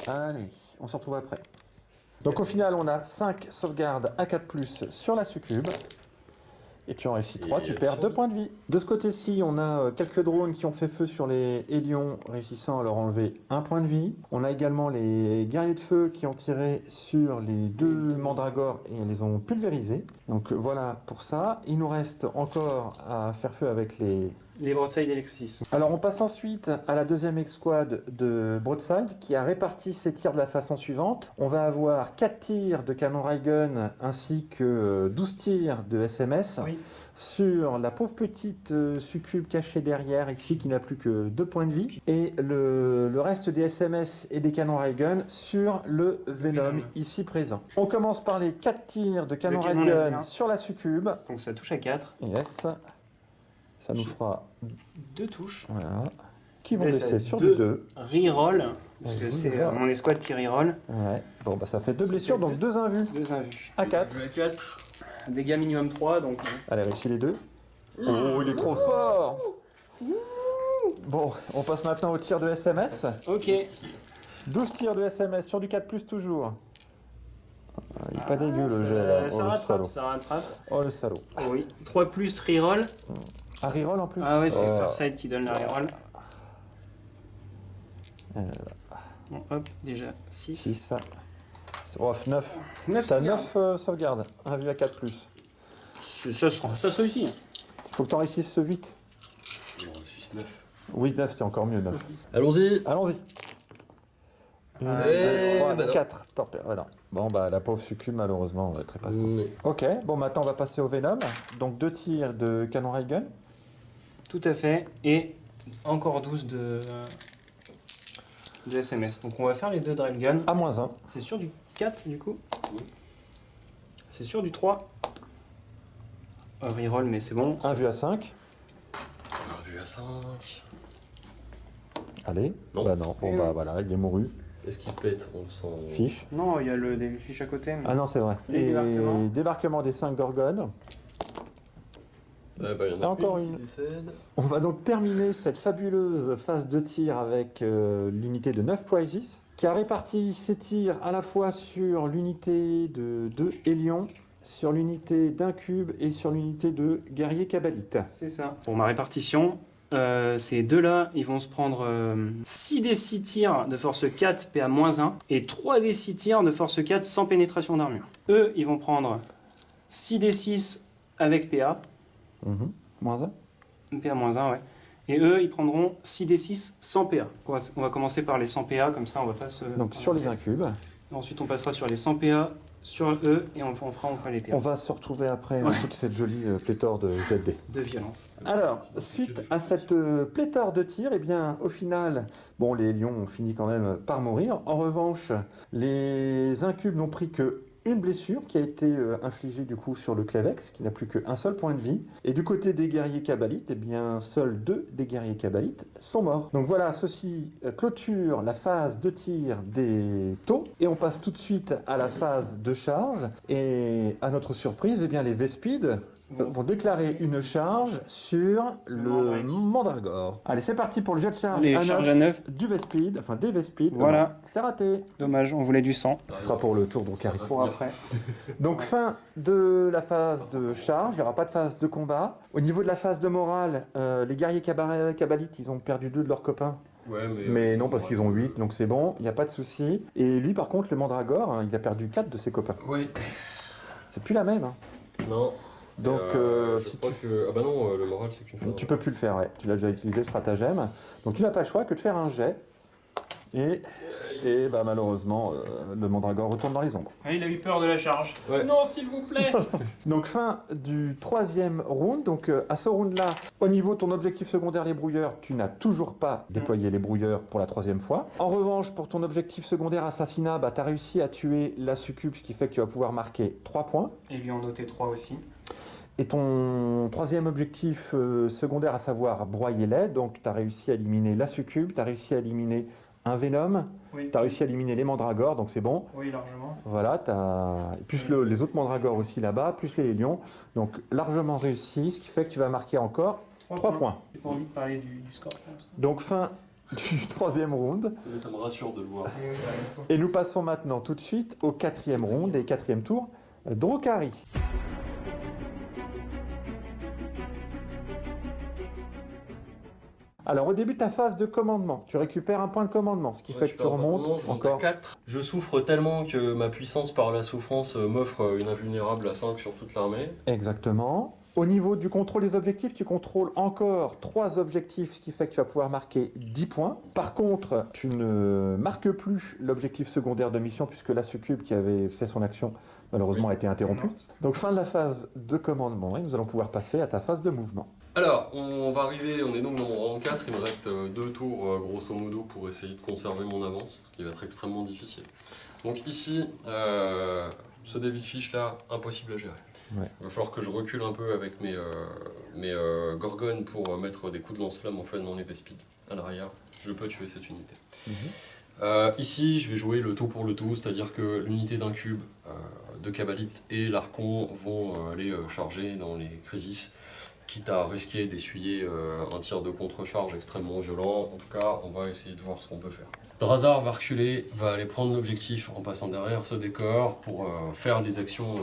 Allez, on se retrouve après. Donc au final, on a 5 sauvegardes à 4+, sur la succube. Et tu en réussis 3, tu perds 2 points de vie. De ce côté-ci, on a quelques drones qui ont fait feu sur les Hélions, réussissant à leur enlever 1 point de vie. On a également les guerriers de feu qui ont tiré sur les 2 mandragores et les ont pulvérisés. Donc voilà pour ça. Il nous reste encore à faire feu avec les... Les broadside Electricis. Alors on passe ensuite à la deuxième escouade de Broadside qui a réparti ses tirs de la façon suivante. On va avoir 4 tirs de canon Raygun ainsi que 12 tirs de SMS Oui. sur la pauvre petite succube cachée derrière ici qui n'a plus que 2 points de vie et le reste des SMS et des canons Raygun sur le Venom ici présent. On commence par les 4 tirs de canon canon Raygun laser. sur la succube. Donc ça touche à 4. Yes. Ça nous fera 2 touches. voilà. Qui vont Là, laisser ça sur deux. du 2. Reroll. Parce que Oui, c'est voilà. mon escouade qui reroll. Ouais. Bon, bah ça fait 2 Ça blessures, fait donc 2 invus. 2 invus. À 4. À 4. Dégâts minimum 3, donc... Allez, réussis les 2. Oh, il est trop fort. Bon, on passe maintenant au tir de SMS. Ok. 12 tirs de SMS sur du 4+, toujours. Ah, il est pas dégueu le jet là. Ça Oh le rattrape, salaud. ça rattrape. Oh le salaud. Oh oui. 3 plus reroll. Ah, reroll en plus. Ah ouais, c'est Oh. Farsight qui donne la reroll. Euh, Bon, hop, déjà 6. 6. Oh, 9. 9 T'as 9 sauvegardes. Un vu à 4+. Ça se réussit. Faut que t'en réussisses ce 8. Non, 6, 9. Oui, 9, c'est encore mieux 9. Allons-y. Allons-y. Ah, 3, bah non. 4. Voilà. Bon, bah la pauvre succube, malheureusement, très passée. Mais- Ok, bon, maintenant on va passer au Venom. Donc 2 tirs de canon Raygun. Tout à fait. Et encore 12 de SMS. Donc on va faire les 2 de railgun. À moins 1. C'est sur du 4 du coup. Oui. C'est sur du 3. Reroll, mais c'est bon. 1 vu à 5. Un vu à 5. Allez. Non. Bah non, bon Et bah non. voilà, il est mouru. Est-ce qu'il pète? On s'en... Fiche. Non, il y a des fiches à côté. Mais... Ah non, c'est vrai. Et Et débarquement. débarquement des 5 gorgones. Ah bah, il y en a Et encore une une. qui décède. On va donc terminer cette fabuleuse phase de tir avec l'unité de 9 Prizes, qui a réparti ses tirs à la fois sur l'unité de 2 Hélions, sur l'unité d'un cube et sur l'unité de guerrier Kabbalite. C'est ça. Pour ma répartition, ces deux-là, ils vont se prendre 6 des 6 tirs de force 4 PA-1 et 3 des 6 tirs de force 4 sans pénétration d'armure. Eux, ils vont prendre 6 des 6 avec PA, Moins 1. PA-1, ouais. Et eux, ils prendront 6 des 6 sans PA. On va commencer par les 100 PA, comme ça on va pas se... Donc sur les incubes. Ensuite, on passera sur les 100 PA, sur eux, et on fera enfin les PA. On va se retrouver après dans toute cette jolie pléthore de jet de dés. De violence. Alors, suite à cette pléthore de tirs, eh bien, au final, bon, les lions ont fini quand même par mourir. En revanche, les incubes n'ont pris que une blessure qui a été infligée du coup sur le Clevex, qui n'a plus qu'un seul point de vie. Et du côté des guerriers Kabbalites, eh bien, seuls 2 des guerriers Kabbalites sont morts. Donc voilà, ceci clôture la phase de tir des taux. Et on passe tout de suite à la phase de charge. Et à notre surprise, eh bien, les Vespides vont déclarer une charge sur le Mandragore. Allez, c'est parti pour le jet de charge Allez, à charge 9 à 9. du Vespide, enfin des Vespides. Voilà. C'est raté. Dommage, on voulait du sang. Ce sera pour le tour donc Ça arrive. va. Pour après. Donc fin de la phase de charge, il n'y aura pas de phase de combat. Au niveau de la phase de morale, les guerriers Kabbalites, ils ont perdu 2 de leurs copains. Ouais, Mais non, parce qu'ils ont 8, donc c'est bon, il n'y a pas de souci. Et lui, par contre, le Mandragore, hein, il a perdu 4 de ses copains. Oui. C'est plus la même. Hein. Non. Donc, je si crois tu... que... Ah bah non, le moral c'est qu'une fois. Tu peux plus le faire, ouais. Tu l'as déjà utilisé, le stratagème. Donc tu n'as pas le choix que de faire un jet. Et bah, malheureusement, le Mandragore retourne dans les ombres. Ah, il a eu peur de la charge. Ouais. Non, s'il vous plaît. Donc fin du 3e round. Donc à ce round-là, au niveau de ton objectif secondaire, les brouilleurs, tu n'as toujours pas déployé les brouilleurs pour la 3e fois. En revanche, pour ton objectif secondaire assassinat, bah, tu as réussi à tuer la succube, ce qui fait que tu vas pouvoir marquer 3 points. Et lui en noter 3 aussi. Et ton troisième objectif secondaire, à savoir broyer-les, donc tu as réussi à éliminer la succube, tu as réussi à éliminer un Venom, Oui. tu as réussi à éliminer les mandragores, donc c'est bon. Oui, largement. Voilà, et plus les autres mandragores aussi là-bas, plus les hélions. Donc largement réussi, ce qui fait que tu vas marquer encore 3 points. J'ai pas envie de parler du score pour l'instant. Donc fin du troisième round. Mais ça me rassure de le voir. Oui, il faut. Et nous passons maintenant tout de suite au quatrième round et quatrième tour. Drukari. Alors au début de ta phase de commandement, tu récupères un point de commandement, ce qui fait que tu remontes encore. 4. Je souffre tellement que ma puissance par la souffrance m'offre une invulnérable à 5 sur toute l'armée. Exactement. Au niveau du contrôle des objectifs, tu contrôles encore 3 objectifs, ce qui fait que tu vas pouvoir marquer 10 points. Par contre, tu ne marques plus l'objectif secondaire de mission, puisque la succube qui avait fait son action, malheureusement, a été interrompue. Donc fin de la phase de commandement, et nous allons pouvoir passer à ta phase de mouvement. Alors, on va arriver, on est donc dans mon round 4, il me reste 2 tours grosso modo pour essayer de conserver mon avance, ce qui va être extrêmement difficile. Donc ici, ce Devilfish là, impossible à gérer. Ouais. Il va falloir que je recule un peu avec mes Gorgones pour mettre des coups de lance-flamme en fait dans les Vespides à l'arrière. Je peux tuer cette unité. Ici, je vais jouer le tout pour le tout, c'est-à-dire que l'unité d'un cube de Cabalite et l'Archon vont aller charger dans les Crisis, quitte à risquer d'essuyer un tir de contre-charge extrêmement violent. En tout cas, on va essayer de voir ce qu'on peut faire. Drazar va reculer, va aller prendre l'objectif en passant derrière ce décor pour faire les actions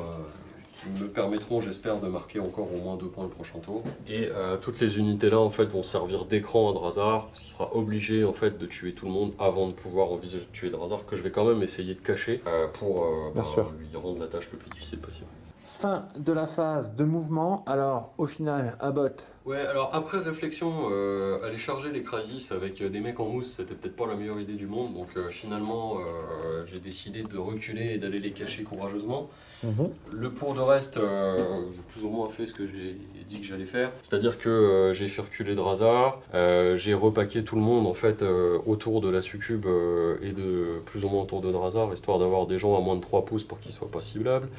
qui me permettront, j'espère, de marquer encore au moins 2 points le prochain tour. Et toutes les unités là en fait vont servir d'écran à Drazar, parce qu'il sera obligé en fait de tuer tout le monde avant de pouvoir envisager de tuer Drazar, que je vais quand même essayer de cacher pour lui rendre la tâche le plus difficile possible. Fin de la phase de mouvement. Alors, au final, Abbott. Ouais, alors après réflexion, aller charger les Crisis avec des mecs en mousse, c'était peut-être pas la meilleure idée du monde, donc finalement j'ai décidé de reculer et d'aller les cacher courageusement. Le pour de reste, j'ai plus ou moins fait ce que j'ai dit que j'allais faire, c'est-à-dire que j'ai fait reculer Drazar, j'ai repaqué tout le monde en fait autour de la succube et de plus ou moins autour de Drazar, histoire d'avoir des gens à moins de 3 pouces pour qu'ils soient pas ciblables.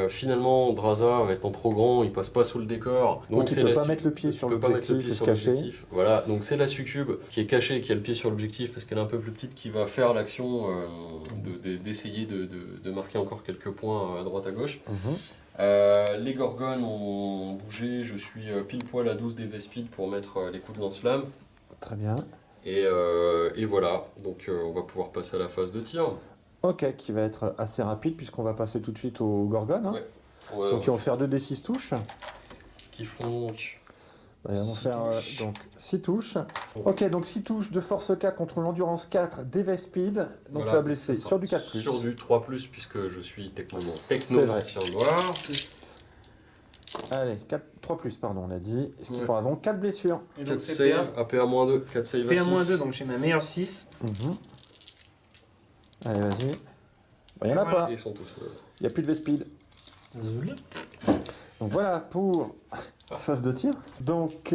Finalement, Drazar étant trop grand, il passe pas sous le décor. Donc tu peux pas mettre le pied sur l'objectif et se cacher. Voilà, donc c'est la succube qui est cachée, qui a le pied sur l'objectif parce qu'elle est un peu plus petite, qui va faire l'action d'essayer de marquer encore quelques points à droite à gauche. Les Gorgones ont bougé, je suis pile poil à 12 des Vespides pour mettre les coups de lance-flamme. Très bien. Et voilà, donc on va pouvoir passer à la phase de tir. Ok, qui va être assez rapide puisqu'on va passer tout de suite aux Gorgones. Hein. Ouais. Donc ils vont faire 2d6 touches. Qui font donc... Ils vont faire donc 6 touches. Ok, donc 6 touches de force 4 contre l'endurance 4 des Vespides. Donc Voilà, tu vas blesser sur du 4+. Sur du 3+, puisque je suis techno vrai. ancien noir. Allez, 3+, pardon, on a dit. Ce qu'il fera donc 4 blessures. Et 4 donc c'est save, APA-2, 4 save à 6. PA-2, donc j'ai ma meilleure 6. Allez, vas-y. Il n'y en a pas. Ils sont tous... Il n'y a plus de Vespides. Donc voilà pour la phase de tir. Donc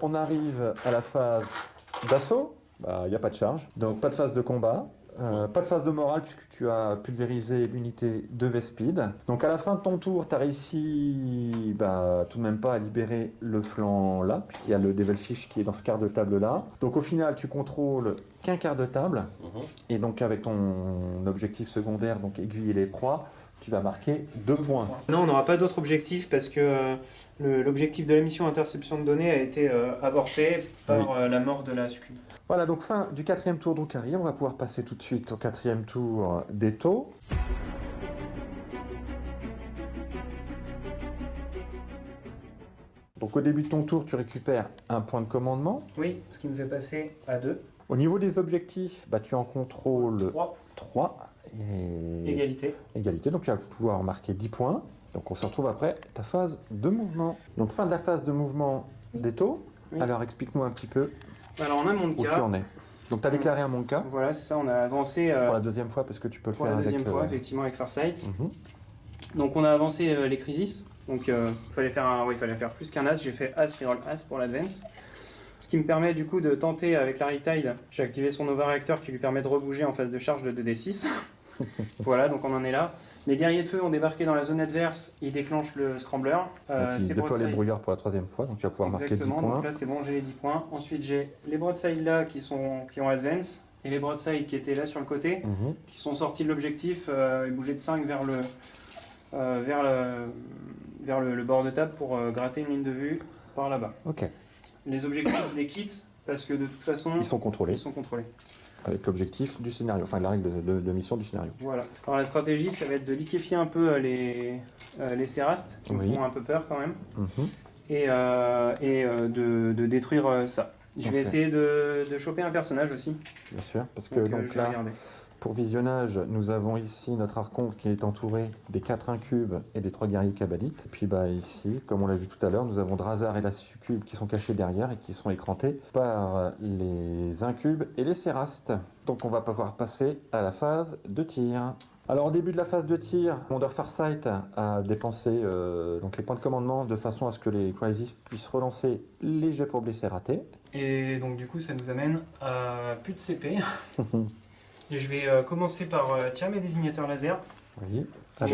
on arrive à la phase d'assaut. Il n'y a pas de charge. Donc pas de phase de combat. Pas de phase de morale puisque tu as pulvérisé l'unité de Vespide. Donc à la fin de ton tour, tu as réussi tout de même pas à libérer le flanc là, puisqu'il y a le Devilfish qui est dans ce quart de table là. Donc au final, tu contrôles qu'un quart de table. Et donc avec ton objectif secondaire, donc aiguiller les proies, tu vas marquer 2 points. Non, on n'aura pas d'autre objectif parce que l'objectif de la mission interception de données a été avorté par la mort de la succube. Voilà, donc fin du 4e tour d'Oukari. On va pouvoir passer tout de suite au 4e tour d'Eto. Donc au début de ton tour, tu récupères un point de commandement. Oui, ce qui me fait passer à 2. Au niveau des objectifs, tu en contrôles 3. Égalité. Égalité, donc tu vas pouvoir marquer 10 points. Donc on se retrouve après ta phase de mouvement. Donc fin de la phase de mouvement d'Eto. Oui. Alors explique-nous un petit peu Alors on a où tu Monka. en es. Donc tu as déclaré un Monka Voilà, c'est ça, on a avancé pour la deuxième fois parce que tu peux le pour faire la avec... deuxième fois, effectivement, avec Farsight. Mhm. Donc on a avancé les Crisis. Donc il fallait faire plus qu'un As. J'ai fait As, Reroll As pour l'Advance. Ce qui me permet du coup de tenter avec la Riptide. J'ai activé son Nova Reactor qui lui permet de rebouger en phase de charge de 2d6. Voilà, donc on en est là. Les guerriers de feu ont débarqué dans la zone adverse, ils déclenchent le scrambler. Donc il C'est déploie les broadside. brouillards pour la 3e fois, donc tu vas pouvoir marquer 10 Exactement, points. donc là c'est bon, j'ai les 10 points. Ensuite j'ai les broadsides là qui ont advance, et les broadsides qui étaient là sur le côté, Mhm. qui sont sortis de l'objectif et bougés de 5 vers le bord de table pour gratter une ligne de vue par là-bas. Ok, Les objectifs, je les quitte parce que de toute façon, ils sont contrôlés ils sont contrôlés. avec l'objectif du scénario, enfin la règle de mission du scénario. Voilà. Alors la stratégie, ça va être de liquéfier un peu les Sérastes, qui Oui. me font un peu peur quand même, Mhm. et de détruire ça. Je vais Ok. essayer de choper un personnage aussi. Bien sûr, parce que Donc, donc je vais là, regarder. pour visionnage, nous avons ici notre archonte qui est entouré des 4 incubes et des 3 guerriers kabbalites. Et puis bah ici, comme on l'a vu tout à l'heure, nous avons Drazar et la succube qui sont cachés derrière et qui sont écrantés par les incubes et les sérastes. Donc on va pouvoir passer à la phase de tir. Alors au début de la phase de tir, Commander Farsight a dépensé donc les points de commandement de façon à ce que les Crisis puissent relancer les jets pour blesser ratés. Et donc du coup, ça nous amène à plus de CP. Et je vais commencer par tirer mes désignateurs laser. Oui. Donc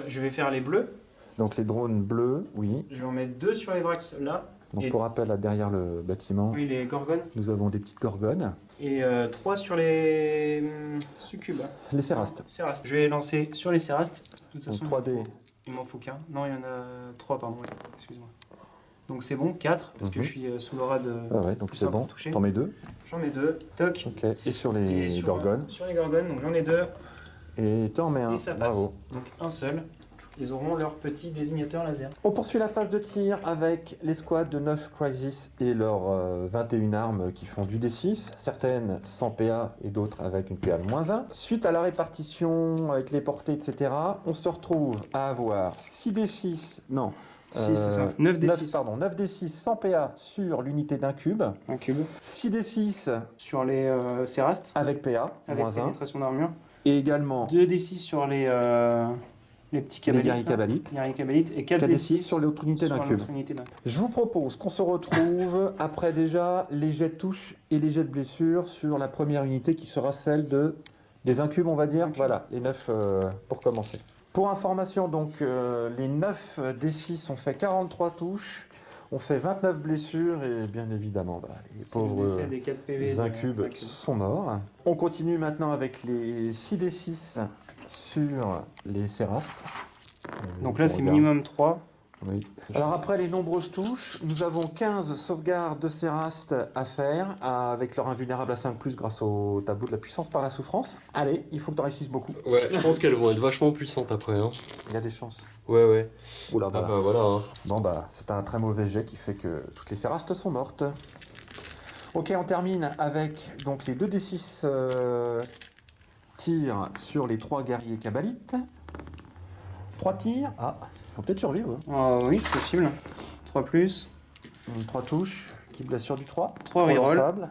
je vais faire les bleus. Donc les drones bleus, oui. Je vais en mettre 2 sur les Vrax là. Donc Et- pour rappel, là, derrière le bâtiment, Oui, les Gorgones. nous avons des petites gorgones. Et 3 sur les succubes. Les sérastes. Sérastes. Je vais lancer sur les Sérastes. De toute Donc façon, 3D. il m'en faut qu'un. Non, il y en a 3, pardon. Oui. Excuse-moi. Donc c'est bon, 4, parce que Mhm. je suis sous l'aura de... Ah ouais, donc Plus c'est simple bon. pour toucher. T'en mets 2. J'en mets 2. Toc. Ok. Et sur les Et sur, gorgones. Sur les Gorgones, donc j'en ai 2. Et t'en mets un. Et ça passe. Bravo. Donc un seul. Ils auront leur petit désignateur laser. On poursuit la phase de tir avec l'escouade de 9 Crisis et leurs 21 armes qui font du D6, certaines sans PA et d'autres avec une PA de -1. Suite à la répartition avec les portées, etc., on se retrouve à avoir 6D6, non, Si, c'est ça. 9d6. 9D6 sans PA sur l'unité d'un cube, Un cube. 6D6 Sur les Sérastes, avec PA, avec -1, pénétration d'armure. et également 2d6 sur les petits les cabalites. guerriers kabbalites, Guerriers cabalites. Et 4D6 4d6 sur l'autre unité d'un sur cube. l'autre unité d'un cube. Je vous propose qu'on se retrouve après déjà les jets de touche et les jets de blessure sur la première unité qui sera celle des incubes, on va dire. Incubes. Voilà, les 9 pour commencer. Pour information, donc, les 9 D6 ont fait 43 touches, on fait 29 blessures et bien évidemment, bah, les Si pauvres le décès des 4 PV les de- incubes d'un cube. sont morts. On continue maintenant avec les 6D6 sur les Sérastes. Donc là, On c'est regarde. minimum 3. Oui. Alors après les nombreuses touches, nous avons 15 sauvegardes de Sérastes à faire avec leur invulnérable à 5+, grâce au tableau de la puissance par la souffrance. Allez, il faut que tu enrichisses beaucoup. Ouais, je pense qu'elles vont être vachement puissantes après. Hein. Il y a des chances. Ouais, ouais. Oula, Ah voilà. bah voilà. Hein. Bon bah, c'est un très mauvais jet qui fait que toutes les Sérastes sont mortes. Ok, on termine avec donc les 2d6 tirs sur les 3 guerriers kabbalites. 3 tirs. Ah, ils vont peut-être survivre. Hein. Ah oui, c'est possible. 3 plus. 3 touches, qui blessure du 3. 3 reroll. Sable.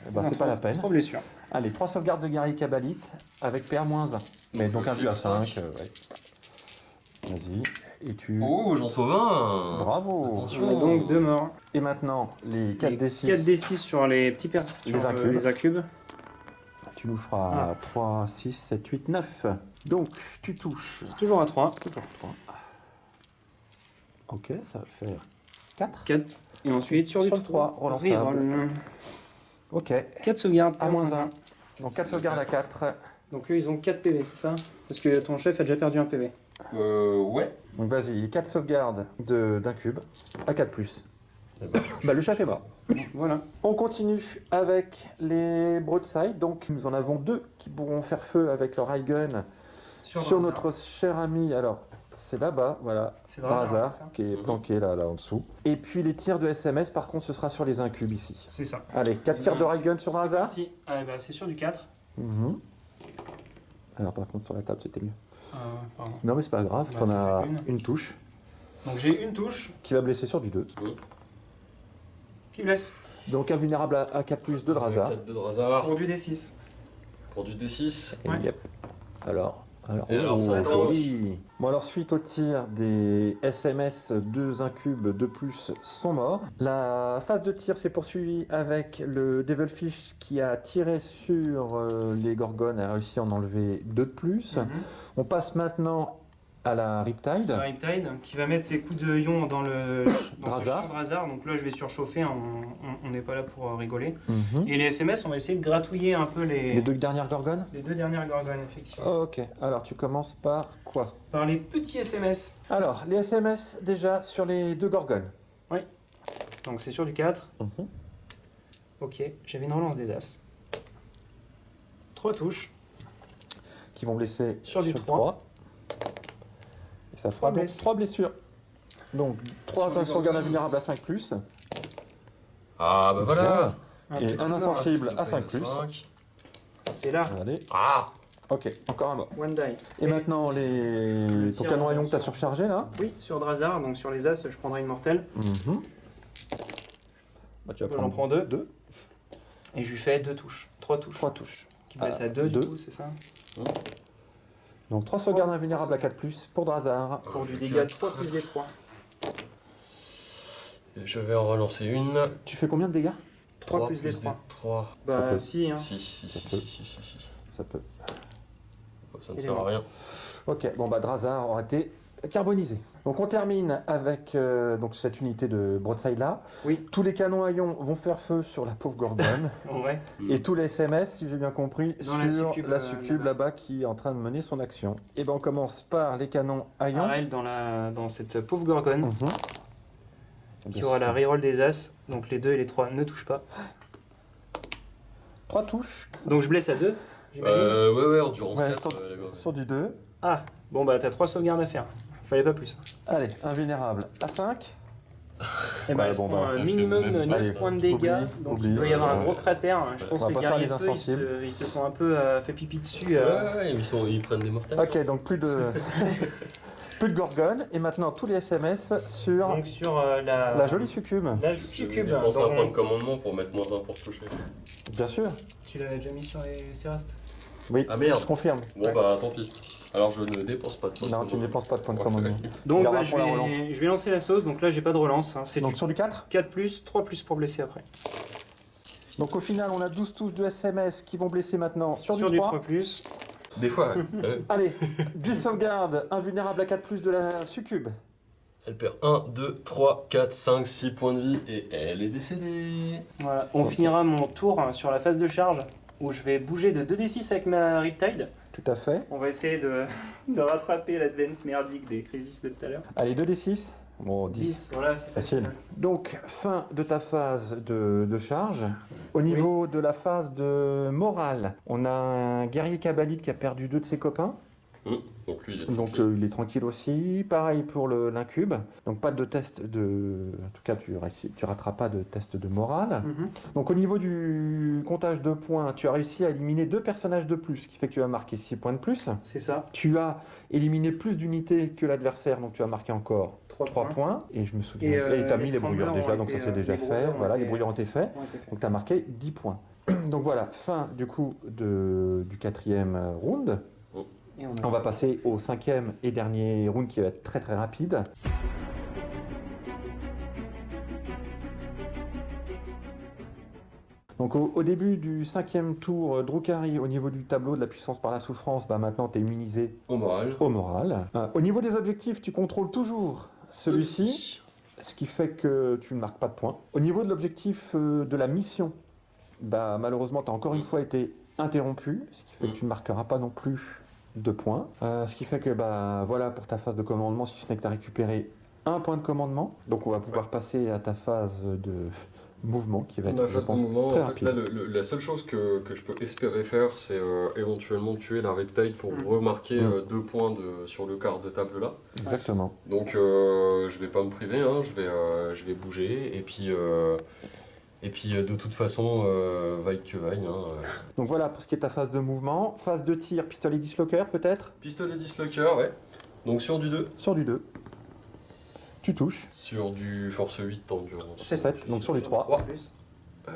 Eh ben, c'est pas la peine. 3 blessures. Allez, 3 sauvegardes de guerrier kabbalite avec PA-1. Mais donc un but à 5. Ouais. Vas-y. Et tu. Oh, j'en sauve un. Bravo. Attention. On a donc 2 morts. Et maintenant, les 4D6. 4d6 sur les petits Les incubes. les incubes. Tu nous feras 3, 6, 7, 8, 9. Donc, tu touches. Toujours à 3. Toujours 3. Ok, ça va faire 4. 4. Et ensuite, sur du Sur le 3, relançable. reroll. Ok. 4 sauvegardes À moins 1. Donc 4 sauvegardes à 4. Donc eux, ils ont 4 PV, c'est ça? Parce que ton chef a déjà perdu un PV. Ouais. Donc vas-y, 4 sauvegardes d'un cube à 4+. Bah, le chef est mort. Voilà. On continue avec les broadsides. Donc nous en avons 2 qui pourront faire feu avec leur high gun sur notre cher ami. Alors c'est là-bas, voilà, C'est par Drazar, hasard, c'est ça qui est planqué là en dessous. Et puis les tirs de SMS, par contre, ce sera sur les incubes ici. C'est ça. Allez, 4 tirs de high gun sur C'est Drazar. parti. Ah, bah, c'est sur du 4. Mhm. Alors par contre sur la table c'était mieux. Pardon. Non mais c'est pas grave, Bah, t'en ça as fait une touche Donc j'ai une touche qui va blesser sur du 2. qui blesse. Donc invulnérable à 4+, de Drazar. 4 de Drazar. Pour du D6. Pour du D6. Et Ouais. yep. Alors, Et alors, ça tranche. joli. Bon, alors, suite au tir, des SMS 2 incubes de plus sont morts. La phase de tir s'est poursuivie avec le Devilfish qui a tiré sur les Gorgones et a réussi à en enlever 2 de plus. On passe maintenant à la Riptide. La Riptide qui va mettre ses coups de ion dans le Drazar. Drazar. Donc là, je vais surchauffer, on n'est pas là pour rigoler. Mhm. Et les SMS, on va essayer de gratouiller un peu Les 2 dernières Gorgones. les 2 dernières Gorgones, effectivement. Oh, ok, alors tu commences par quoi? Par les petits SMS. Alors, les SMS déjà sur les 2 Gorgones. Donc c'est sur du 4. Mhm. Ok, j'avais une relance des As. 3 touches. Qui vont blesser Sur du 3. 3. Et ça fera donc 3 blessures. Donc 3 sauvegardes invulnérables à 5+, Ah bah voilà. et un insensible à 5+. C'est là. Allez, Ah. ok, encore un mort. One die. Et maintenant, ton tir canon à ion que tu as surchargé là. Oui, sur Drazar, donc sur les As, je prendrai une mortelle. Mhm. Bah, tu vas Moi, prendre j'en prends 2. 2, Et je lui fais 2 touches. 3 touches. 3 touches. Qui blesse Ah, à 2 du deux. coup, c'est ça? Donc 3 sauvegardes invulnérables à 4+, pour Drazar. Pour du Ok. dégât 3 plus des 3. Je vais en relancer une. Tu fais combien de dégâts? 3 plus des 3. 3. Bah peut. si, hein. Si. Ça peut. Ça ne Il est sert à mort. rien. Ok, bon bah Drazar aura été carbonisé. Donc on termine avec donc cette unité de broadside là. Oui. Tous les canons à ion vont faire feu sur la pauvre Gorgone. Ouais. Et tous les SMS, si j'ai bien compris, Dans la sur succube, la succube là-bas. là-bas qui est en train de mener son action. Et ben on commence par les canons à ion. Arel dans cette pauvre Gorgone Mhm. qui aura la reroll des As. Donc les 2 et les 3 ne touchent pas. 3 touches Donc je blesse à 2, j'imagine. Ouais, endurance Ouais, 4. sur- la Gorgone. sur du 2. Ah, bon bah t'as 3 sauvegardes à faire. Fallait pas plus. Allez, invulnérable à 5. Et bah, Ouais, elle se bon, prend bah, ça fait minimum même 9 pas. points de Allez, dégâts. oublie, Donc oublie. il doit y avoir un Ouais. gros cratère. Je pense On que va les pas faire guerriers les feu, ils insensibles. ils se sont un peu fait pipi dessus. Ouais, ils prennent des mortels. Ok, donc plus de plus de Gorgone. Et maintenant tous les SMS sur Donc sur la jolie succube. la Je succube. dépense un Donc, point de commandement pour mettre -1 pour se toucher. Bien sûr. tu l'avais déjà mis sur les Cérastes. Oui, Ah merde. je confirme. Bon bah tant pis. Alors je ne dépense pas de points de Non, tu ne commandement. dépenses pas de points de Ouais. commandement. Donc Garde bah, pour la relance. je vais lancer la sauce. Donc là j'ai pas de relance. Hein. C'est Donc du sur du 4. 4+, 3+ pour blesser après. Donc au final, on a 12 touches de SMS qui vont blesser maintenant sur, Sur du du 3. 3+. Des fois, Allez, 10 sauvegardes invulnérables à 4+ de la succube. elle perd 1, 2, 3, 4, 5, 6 points de vie et elle est décédée. Voilà. On finira mon tour sur la phase de charge où je vais bouger de 2d6 avec ma Riptide. Tout à fait. On va essayer de rattraper l'advance merdique des Crisis de tout à l'heure. Allez, 2d6. Bon, 10. 10, voilà, c'est facile. Facile. Donc, fin de ta phase de charge. Au niveau de la phase de morale, on a un guerrier Kabbalite qui a perdu 2 de ses copains. Donc lui il est Donc tranquille. il est tranquille aussi. Pareil pour l'incube. Donc pas de test de... En tout cas, tu rateras pas de test de morale. Mhm. Donc au niveau du comptage de points, tu as réussi à éliminer 2 personnages de plus, ce qui fait que tu as marqué 6 points de plus. C'est ça. Tu as éliminé plus d'unités que l'adversaire, donc tu as marqué encore 3 points. Et je me souviens. Et, Et tu as mis les les brouilleurs scramblers déjà, ont donc ça été, c'est déjà les fait. brouilleurs ont Voilà, été- les brouilleurs ont été faits. Ouais, c'est fait. Donc tu as marqué 10 points. Donc voilà, fin du coup du 4e round. Et On va passer au 5e et dernier round qui va être très très rapide. Donc au début du 5e tour, Drukhari, au niveau du tableau de la puissance par la souffrance, bah maintenant tu es immunisé Au moral. au moral. Au niveau des objectifs, tu contrôles toujours celui-ci, ce qui fait que tu ne marques pas de points. Au niveau de l'objectif de la mission, bah malheureusement tu as encore une fois été interrompu, ce qui fait que tu ne marqueras pas non plus de points. Ce qui fait que bah voilà pour ta phase de commandement, si ce n'est que tu as récupéré un point de commandement. Donc on va pouvoir passer à ta phase de mouvement qui va être, La je phase de pense, mouvement, très en fait, rapide. là, la seule chose que je peux espérer faire, c'est éventuellement tuer la Riptide pour remarquer 2 points sur le quart de table là. Exactement. Donc je vais pas me priver, hein, je vais bouger, et puis de toute façon, vaille que vaille. Hein, Donc voilà pour ce qui est ta phase de mouvement. Phase de tir, pistolet dislocker peut-être. Pistolet dislocker, ouais. Donc sur du 2. Sur du 2. Tu touches. Sur du force 8 endurance. 7, donc sur du 3.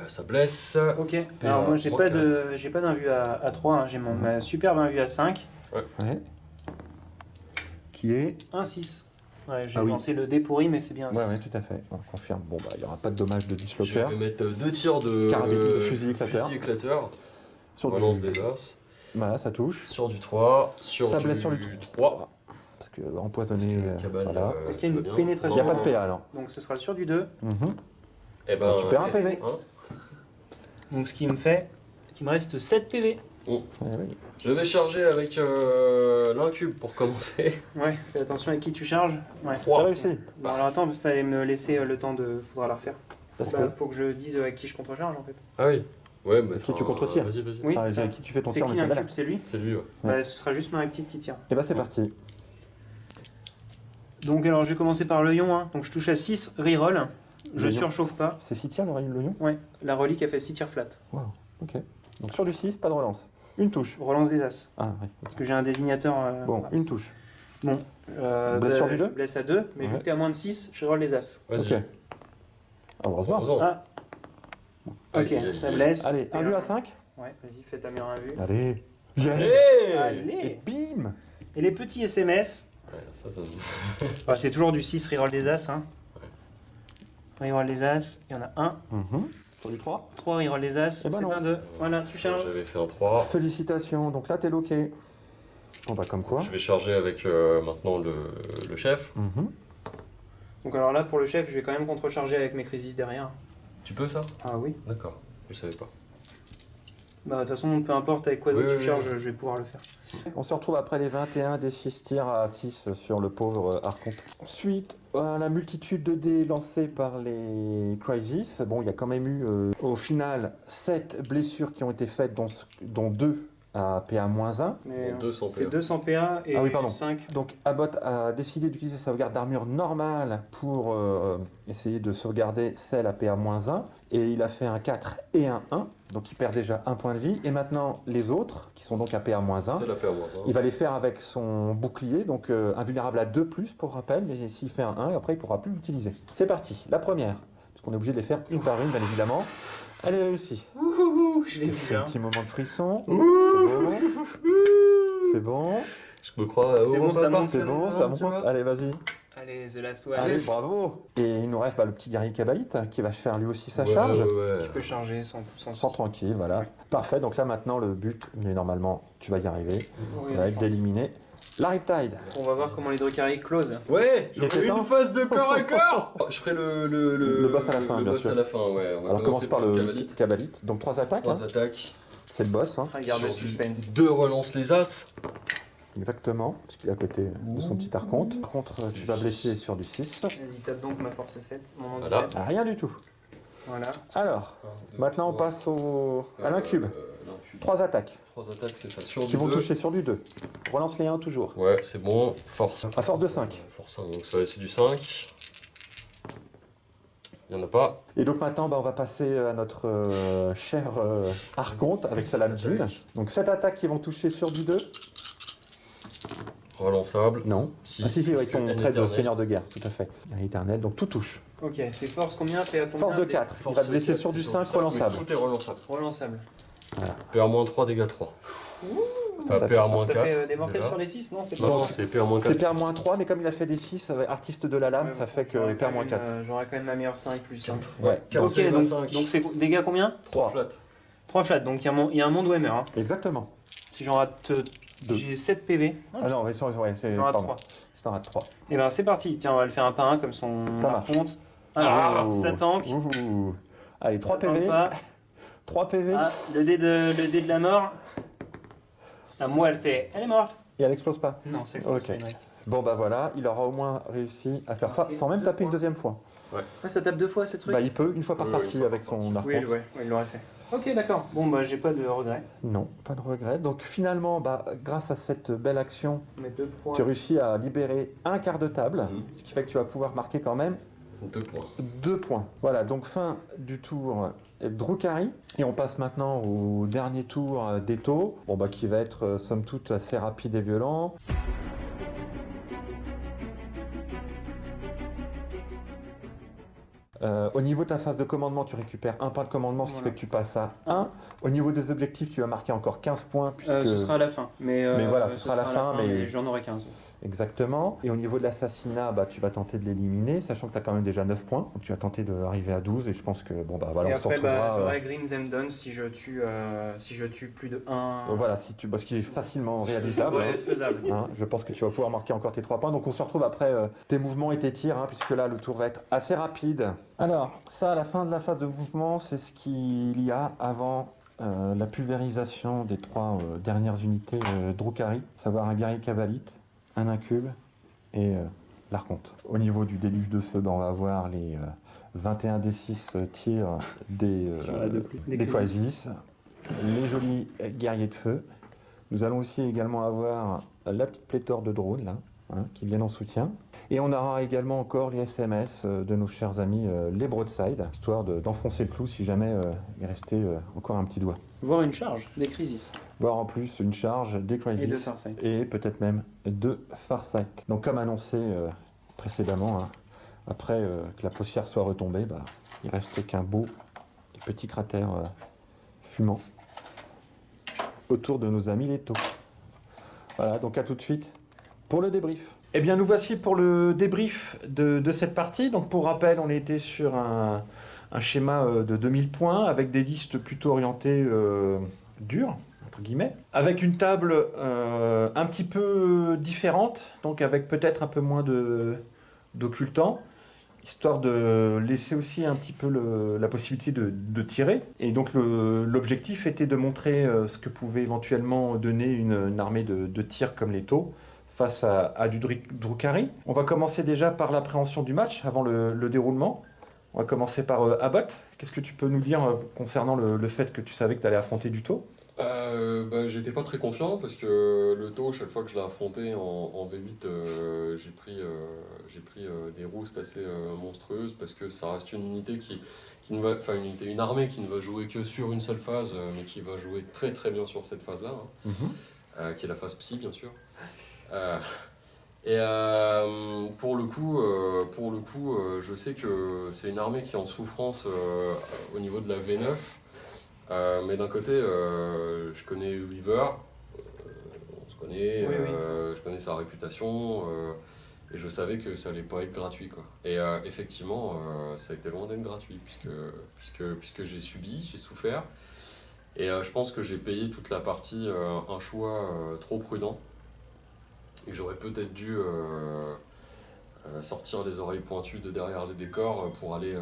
Ça blesse. Ok. Alors moi j'ai pas d'invue à 3, hein. J'ai ma superbe invue à 5. Ouais. qui est... Un 6. Ouais, j'ai Ah oui. lancé le dé pourri, mais c'est bien un 6. Ouais, tout à fait, on confirme. Bon, bah, il n'y aura pas de dommage de Je dislocker. vais mettre 2 tirs de Carabine, de fusil éclateur. On relance des as. Voilà, ça touche. Sur du 3, sur Ça du blesse sur du 3. Parce que empoisonné, Cabane, voilà. Est-ce qu'il y a une tout va bien. pénétration Il n'y a pas de PA, alors. Donc ce sera sur du 2. Mhm. Eh ben, Tu perds un PV. hein. Donc ce qui me fait qu'il me reste 7 PV. Ouais, oui. Je vais charger avec l'incube pour commencer. Ouais, fais attention avec qui tu charges. Ouais. Trois. C'est réussi. Bon, alors attends, il fallait me laisser le temps de... Faudra la refaire. Parce Bah, que... faut que je dise avec qui je contre-charge en fait. Ah oui. Ouais, mais Qui tu contre-tires. Vas-y, vas-y. Oui, Enfin, c'est ça. avec qui tu fais ton C'est tir qui en l'incube? C'est lui. C'est lui, ouais. Bah, ce sera juste ma petite qui tire. Et bah, c'est parti. Donc alors je vais commencer par le lion. Hein. Donc je touche à 6, reroll. Je Le lion. surchauffe pas. C'est 6 tirs, le lion. Ouais, la relique a fait 6 tirs flat. Waouh, ok. Donc sur du 6, pas de relance. Une touche. Relance des as. Ah, oui. Parce que j'ai un désignateur. Bon, voilà. une touche. Bon. Blesse sur du je deux blesse à 2, mais vu Ouais. que t'es à moins de 6, je roll les as. Vas-y. Ok. Heureusement. Heureusement. Ah. Ok, Aïe, aïe, ça aïe. blesse. Allez, un Et vu à 5. Ouais, vas-y, fais ta meilleure invue. Allez. Yes. Hey Allez. Et bim. Et les petits SMS, Ouais, ça. bah, c'est toujours du 6, reroll des as. Hein. Reroll les as, il y en a un. Mhm. Sur du 3. 3, reroll les as, Eh ben c'est non. un 2. Voilà, tu charges. J'avais fait un 3. Félicitations. Donc là, t'es loqué. Bon, bah, comme quoi. Je vais charger avec maintenant le chef. Mhm. Donc alors là, pour le chef, je vais quand même contre-charger avec mes crises derrière. Tu peux ça? Ah oui. D'accord. Je savais pas. Bah de toute façon, peu importe avec quoi Oui, tu oui, charges, oui. je vais pouvoir le faire. On se retrouve après les 21 des 6 tirs à 6 sur le pauvre Archonte. Suite à la multitude de dés lancés par les Crisis, bon, il y a quand même eu au final 7 blessures qui ont été faites, dont 2 à PA-1. Mais Bon, 200 c'est PA. 200 PA et Ah oui, pardon. 5. Donc Abbott a décidé d'utiliser sa sauvegarde d'armure normale pour essayer de sauvegarder celle à PA-1. Et il a fait un 4 et un 1. Donc il perd déjà un point de vie. Et maintenant les autres, qui sont donc à PA-1, C'est la paire moins il va les faire avec son bouclier. Donc invulnérable à 2+, pour rappel. Mais s'il fait un 1, après il ne pourra plus l'utiliser. C'est parti, la première. Parce qu'on est obligé de les faire une par une, bien évidemment. Elle est réussie. Ouh, je l'ai vu Un hein. petit moment de frisson. C'est bon. C'est bon. Je me crois. C'est bon, ça monte, C'est bon, ça tu monte. vois. Allez, vas-y. Allez, The Last One. Allez, bravo. Et il nous reste le petit guerrier Kabalite qui va faire lui aussi sa Ouais, charge. ouais. Tu peux charger sans Sans tranquille, voilà. Ouais. Parfait, donc là maintenant le but, mais normalement tu vas y arriver, Oui, va on être change. d'éliminer la Riptide. On va voir comment les Drukhari close. Ouais, Il était j'aurais temps. une phase de corps à corps. Je ferai le boss à la fin, le bien boss sûr. à la fin, ouais. On va Alors commence par le Cavalite. Kabalite. Donc 3 attaques, 3 hein. attaques. C'est le boss, hein. Regarde le Sur du suspense. 2 relance les as. Exactement, parce qu'il est à côté de son petit archonte. Par contre, tu vas blesser sur du 6. Vas-y, tape donc ma force 7. Mon nom Voilà. du 7. Ah, rien du tout. Voilà. Alors, maintenant on passe à l'incube. 3 attaques 3 attaques, c'est ça. Sur qui du vont 2. toucher sur du 2. Relance les 1 toujours. Ouais, c'est bon. Force. À force de 5. Force 1, donc ça c'est du 5. Il n'y en a pas. Et donc maintenant, on va passer à notre cher archonte avec sa lame djinn. Donc 7 attaques qui vont toucher sur du 2. Relançable. Non. Si. Ah si, avec ton Parce que trait de éternel. seigneur de guerre, tout à fait. Guerrier éternel, donc tout touche. Ok, c'est force combien? PA combien? Force de 4, il va te blesser 4, sur du c'est 5 relançable. Tout est relançable. Relançable. PA-3, dégâts 3. Ça, ça PA-4. Ça fait des mortels déjà. sur les 6, non? C'est Non, pas non, ça. c'est PA-4. C'est PA-3, mais comme il a fait des 6, artiste de la lame, Ouais, ça fait que j'aurais quand même, PA-4. J'aurais quand même ma meilleure 5 plus 5. Ouais, Quatre, Ok, c'est donc 25. c'est dégâts combien? 3 flat. 3 flats, donc il y a un monde Whammer. Hein. exactement. Si j'en rate Deux. j'ai 7 PV. Ah non, mais c'est J'en rate pardon. 3. C'est un rate 3. Et ben c'est parti, tiens, on va le faire un par un comme son Ça marche. compte. Alors, Ouh. ça tank. Ouh. Allez, 3 Ça tank PV. pas. 3 PV. Ah, le dé de la mort. La moelle, elle est morte. Et elle explose pas. Non, c'est Ok. Bon bah voilà, il aura au moins réussi à faire ça Ok, sans même deux taper une points. deuxième fois. Ah, ça tape 2 fois ces trucs. Bah il peut, une fois par Oui, partie une fois avec par son archonte. Oui, ouais, il l'aurait fait. Ok, d'accord. Bon, bah j'ai pas de regrets. Non, pas de regret. Donc finalement, bah, grâce à cette belle action, Mais 2 points. tu réussis à libérer un quart de table, ce qui fait que tu vas pouvoir marquer quand même 2 points. 2 points. Voilà, donc fin du tour Drukhari. Et on passe maintenant au dernier tour d'Eto, bon, bah, qui va être somme toute assez rapide et violent. Au niveau de ta phase de commandement, tu récupères un point de commandement, ce qui Voilà. fait que tu passes à 1. Au niveau des objectifs, tu vas marquer encore 15 points. Puisque... Ce sera à la fin. Mais voilà, ce sera à la fin, mais- j'en aurai 15. Exactement. Et au niveau de l'assassinat, bah, tu vas tenter de l'éliminer, sachant que tu as quand même déjà 9 points. Donc tu vas tenter d'arriver à 12, et je pense que, bon, bah voilà, Et on se après, retrouvera. j'aurai Grim Zemdon si je tue plus de 1. Voilà, si tu... ce qui est facilement réalisable. Ça hein. va être faisable. Hein, je pense que tu vas pouvoir marquer encore tes 3 points. Donc on se retrouve après tes mouvements et tes tirs, hein, puisque là le tour va être assez rapide. Alors, ça à la fin de la phase de mouvement, c'est ce qu'il y a avant la pulvérisation des 3 dernières unités Drukhari, à savoir un guerrier Kabbalite, un incube et l'Archonte. Au niveau du déluge de feu, ben, on va avoir les 21 D6 tirs des Quasis, les jolis guerriers de feu. Nous allons aussi également avoir la petite pléthore de drones là, hein, qui viennent en soutien. Et on aura également encore les SMS de nos chers amis les Broadside, histoire d'enfoncer le clou si jamais il restait encore un petit doigt. Voir une charge, des crises. Voire en plus une charge des Et de Crisis Farsight. et peut-être même de Farsight. Donc comme annoncé précédemment, hein, après que la poussière soit retombée, bah, il reste qu'un beau et petit cratère fumant autour de nos amis les taux. Voilà, donc à tout de suite pour le débrief. Eh bien nous voici pour le débrief de cette partie. Donc pour rappel, on était sur un schéma de 2000 points avec des listes plutôt orientées dures, entre guillemets, avec une table un petit peu différente, donc avec peut-être un peu moins d'occultants, histoire de laisser aussi un petit peu la possibilité de tirer. Et donc l'objectif était de montrer ce que pouvait éventuellement donner une armée de tir comme les taux face à du Drukhari. On va commencer déjà par l'appréhension du match avant le déroulement. On va commencer par Abbott. Qu'est-ce que tu peux nous dire concernant le fait que tu savais que tu allais affronter du taux ? J'étais pas très confiant parce que le taux, chaque fois que je l'ai affronté en V8, j'ai pris des roustes assez monstrueuses parce que ça reste une unité une armée qui ne va jouer que sur une seule phase, mais qui va jouer très très bien sur cette phase-là, hein, qui est la phase psy bien sûr. Pour le coup, je sais que c'est une armée qui est en souffrance au niveau de la V9. Mais d'un côté, je connais Weaver, on se connaît, Oui. je connais sa réputation, et je savais que ça allait pas être gratuit, quoi. Et effectivement, ça a été loin d'être gratuit, puisque j'ai subi, j'ai souffert, et je pense que j'ai payé toute la partie un choix trop prudent, et que j'aurais peut-être dû sortir les oreilles pointues de derrière les décors pour aller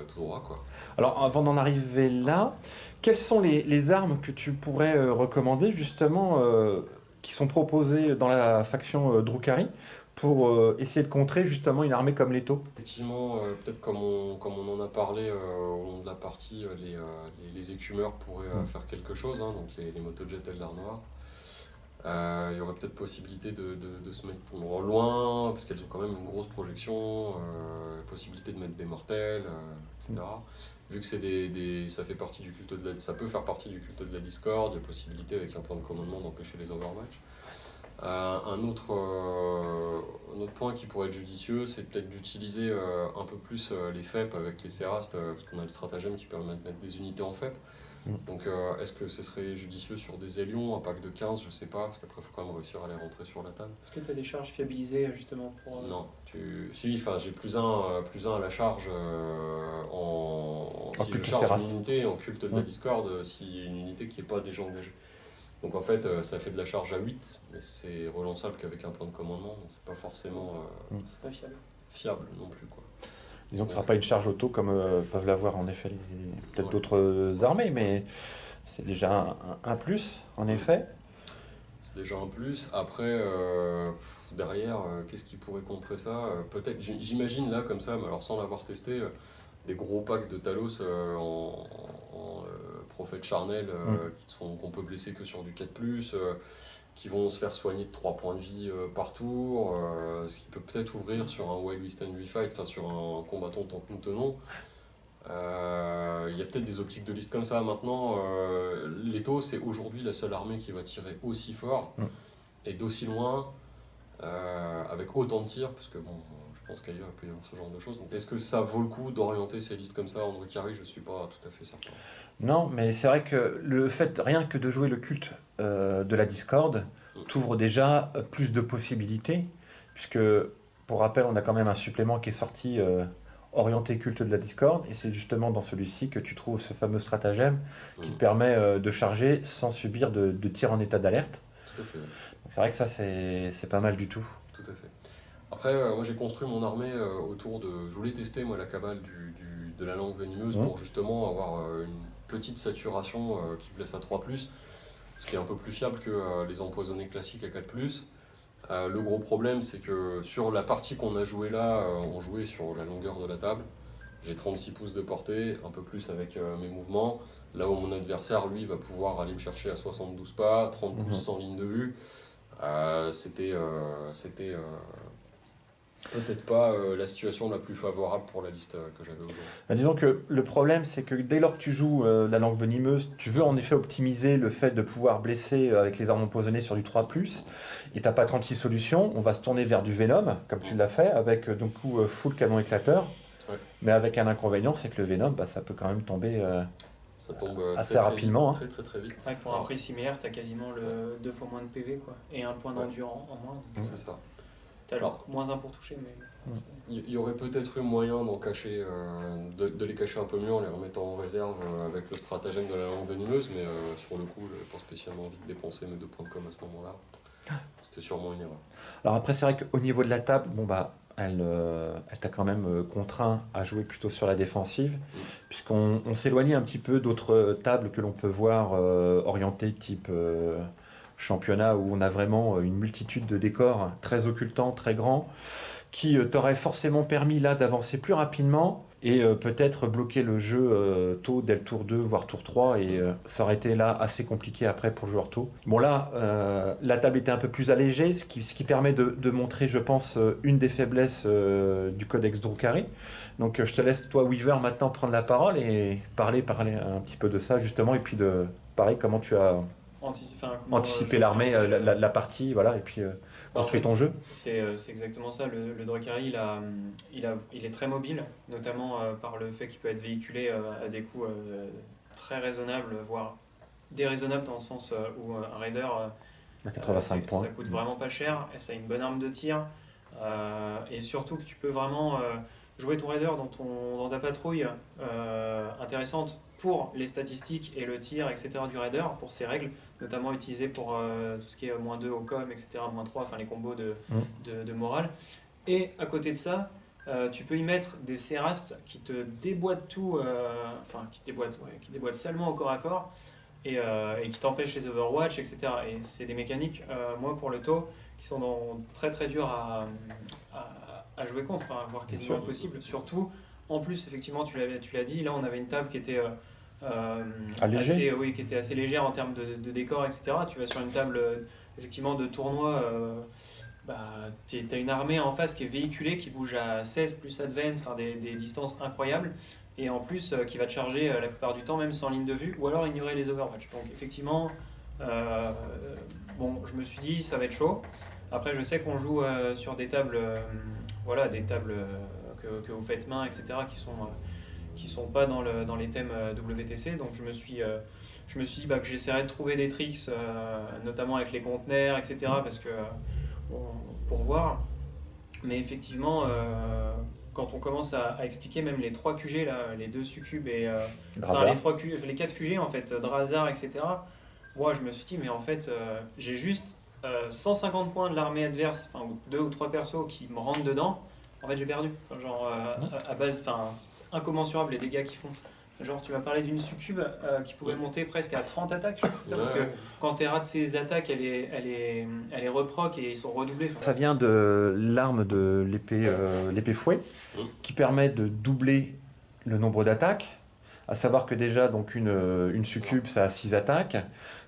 tout droit, quoi. Alors avant d'en arriver là, quelles sont les armes que tu pourrais recommander justement qui sont proposées dans la faction Drukhari pour essayer de contrer justement une armée comme les taux ? Effectivement, peut-être comme on en a parlé au long de la partie, les écumeurs pourraient faire quelque chose, hein, donc les motojets Eldar Noir. Il y aurait peut-être possibilité de se mettre loin, parce qu'elles ont quand même une grosse projection, possibilité de mettre des mortels, etc. Vu que ça fait partie du culte ça peut faire partie du culte de la discorde, il y a possibilité avec un point de commandement d'empêcher les overmatch. Un autre point qui pourrait être judicieux, c'est peut-être d'utiliser un peu plus les FEP avec les Sérast, parce qu'on a le stratagème qui permet de mettre des unités en FEP. Donc est-ce que ce serait judicieux sur des Ailions, un pack de 15, je sais pas, parce qu'après il faut quand même réussir à les rentrer sur la table. Est-ce que tu as des charges fiabilisées justement pour... Non, j'ai plus un à la charge si je charge une unité en culte de la discorde, si une unité qui n'est pas déjà engagée. Donc en fait ça fait de la charge à 8, mais c'est relançable qu'avec un point de commandement, donc c'est pas forcément C'est pas fiable. fiable non plus, quoi. Disons que ce ne sera pas une charge auto comme peuvent l'avoir en effet peut-être d'autres armées, mais c'est déjà un plus en effet. C'est déjà un plus. Après, derrière, qu'est-ce qui pourrait contrer ça ? Peut-être, j'imagine là, comme ça, mais alors sans l'avoir testé, des gros packs de Talos en prophète charnel qu'on peut blesser que sur du 4+, qui vont se faire soigner de 3 points de vie par tour, ce qui peut peut-être ouvrir sur un While We Stand We Fight, enfin sur un combattant tant que nous tenons. Il y a peut-être des optiques de liste comme ça. Maintenant, Leto, c'est aujourd'hui la seule armée qui va tirer aussi fort et d'aussi loin, avec autant de tirs, parce que bon, je pense qu'ailleurs il peut y avoir ce genre de choses. Donc, est-ce que ça vaut le coup d'orienter ces listes comme ça en Drukhari? Je suis pas tout à fait certain. Non, mais c'est vrai que le fait rien que de jouer le culte de la discorde t'ouvre déjà plus de possibilités, puisque pour rappel, on a quand même un supplément qui est sorti orienté culte de la discorde, et c'est justement dans celui-ci que tu trouves ce fameux stratagème qui te permet de charger sans subir de tir en état d'alerte. Tout à fait. Donc c'est vrai que ça c'est pas mal du tout. Tout à fait. Après, moi j'ai construit mon armée autour de... Je voulais tester moi la cabale de la langue venimeuse pour justement avoir une petite saturation qui blesse à 3+, ce qui est un peu plus fiable que les empoisonnés classiques à 4+. Le gros problème, c'est que sur la partie qu'on a jouée là, on jouait sur la longueur de la table. J'ai 36 pouces de portée, un peu plus avec mes mouvements. Là où mon adversaire, lui, va pouvoir aller me chercher à 72 pas, 30 pouces sans ligne de vue. C'était peut-être pas la situation la plus favorable pour la liste que j'avais aujourd'hui. Disons que le problème, c'est que dès lors que tu joues la langue venimeuse, tu veux en effet optimiser le fait de pouvoir blesser avec les armes empoisonnées sur du 3+, et t'as pas 36 solutions, on va se tourner vers du Venom, comme tu l'as fait, avec donc full canon éclateur, mais avec un inconvénient, c'est que le Venom, ça peut quand même tomber ça tombe assez très, rapidement. Très vite. Ouais, pour un prix similaire, tu as quasiment 2 fois moins de PV quoi, et un point d'endurance en moins. C'est ça. Tu as moins 1 pour toucher, mais... Il y aurait peut-être eu moyen d'en cacher, de les cacher un peu mieux en les remettant en réserve avec le stratagème de la langue venimeuse, mais sur le coup, je n'avais pas spécialement envie de dépenser mes 2 points de com à ce moment-là. C'était sûrement une erreur. Alors après, c'est vrai qu'au niveau de la table, elle t'a quand même contraint à jouer plutôt sur la défensive, puisqu'on s'éloignait un petit peu d'autres tables que l'on peut voir orientées type championnat, où on a vraiment une multitude de décors très occultants, très grands, qui t'auraient forcément permis là d'avancer plus rapidement et peut-être bloquer le jeu tôt dès le tour 2 voire tour 3, et ça aurait été là assez compliqué après pour le joueur tôt. Bon là, la table était un peu plus allégée, ce qui permet de montrer, je pense, une des faiblesses du codex Drukhari. Donc je te laisse toi, Weaver, maintenant prendre la parole et parler un petit peu de ça justement, et puis de pareil comment tu as anticiper l'armée, la partie, voilà, et puis construire ton jeu. C'est exactement ça. Le Drukhari, il est très mobile, notamment par le fait qu'il peut être véhiculé à des coûts très raisonnables, voire déraisonnables, dans le sens où un raider, à 85 points. Ça coûte vraiment pas cher, et ça a une bonne arme de tir, et surtout que tu peux vraiment jouer ton raider dans ta patrouille intéressante pour les statistiques et le tir, etc. du raider, pour ses règles, notamment utilisées pour tout ce qui est -2 au com, etc., -3, enfin les combos de morale. Et à côté de ça, tu peux y mettre des Cérastes qui te déboîtent tout, qui déboîtent salement au corps à corps, et qui t'empêchent les Overwatch, etc. Et c'est des mécaniques, moi pour le taux, qui sont très très dures à jouer contre, voire quasiment impossible. Surtout, en plus, effectivement, tu l'as dit, là on avait une table qui était qui était assez légère en termes de décor, etc. Tu vas sur une table effectivement de tournoi, tu as une armée en face qui est véhiculée, qui bouge à 16 plus advance, des distances incroyables, et en plus qui va te charger la plupart du temps même sans ligne de vue, ou alors ignorer les Overwatch. Donc effectivement, je me suis dit ça va être chaud. Après je sais qu'on joue sur des tables, que vous faites main, etc., qui sont pas dans les thèmes WTC, donc je me suis dit que j'essaierais de trouver des tricks, notamment avec les conteneurs, etc., parce que pour voir. Mais effectivement, quand on commence à expliquer même les 3 QG là, les 2 succubes et les 4 QG en fait, Drazar, etc., moi je me suis dit mais en fait j'ai juste 150 points de l'armée adverse, 2 ou 3 persos qui me rentrent dedans. En fait, j'ai perdu. À base, c'est incommensurable les dégâts qu'ils font. Genre, tu m'as parlé d'une succube qui pouvait monter presque à 30 attaques, c'est ça, parce que quand tu rates ses attaques, elle est reproc et ils sont redoublés. Ça vient de l'arme de l'épée fouet, qui permet de doubler le nombre d'attaques. À savoir que déjà, donc une succube, ça a 6 attaques,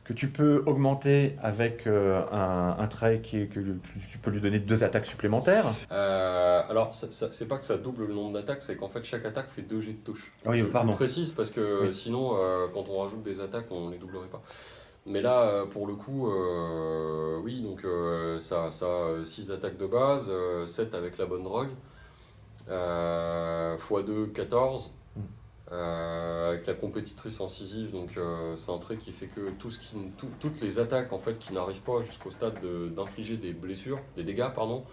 que tu peux augmenter avec un trait que tu peux lui donner 2 attaques supplémentaires. Alors, c'est pas que ça double le nombre d'attaques, c'est qu'en fait chaque attaque fait 2 jets de touche. Oui, pardon. Je précise parce que sinon, quand on rajoute des attaques, on les doublerait pas. Mais là, pour le coup, oui, donc ça a 6 attaques de base, 7 avec la bonne drogue. x2, 14. Avec la compétitrice incisive, donc c'est un trait qui fait que toutes les attaques en fait, qui n'arrivent pas jusqu'au stade d'infliger des blessures, des dégâts, pardon,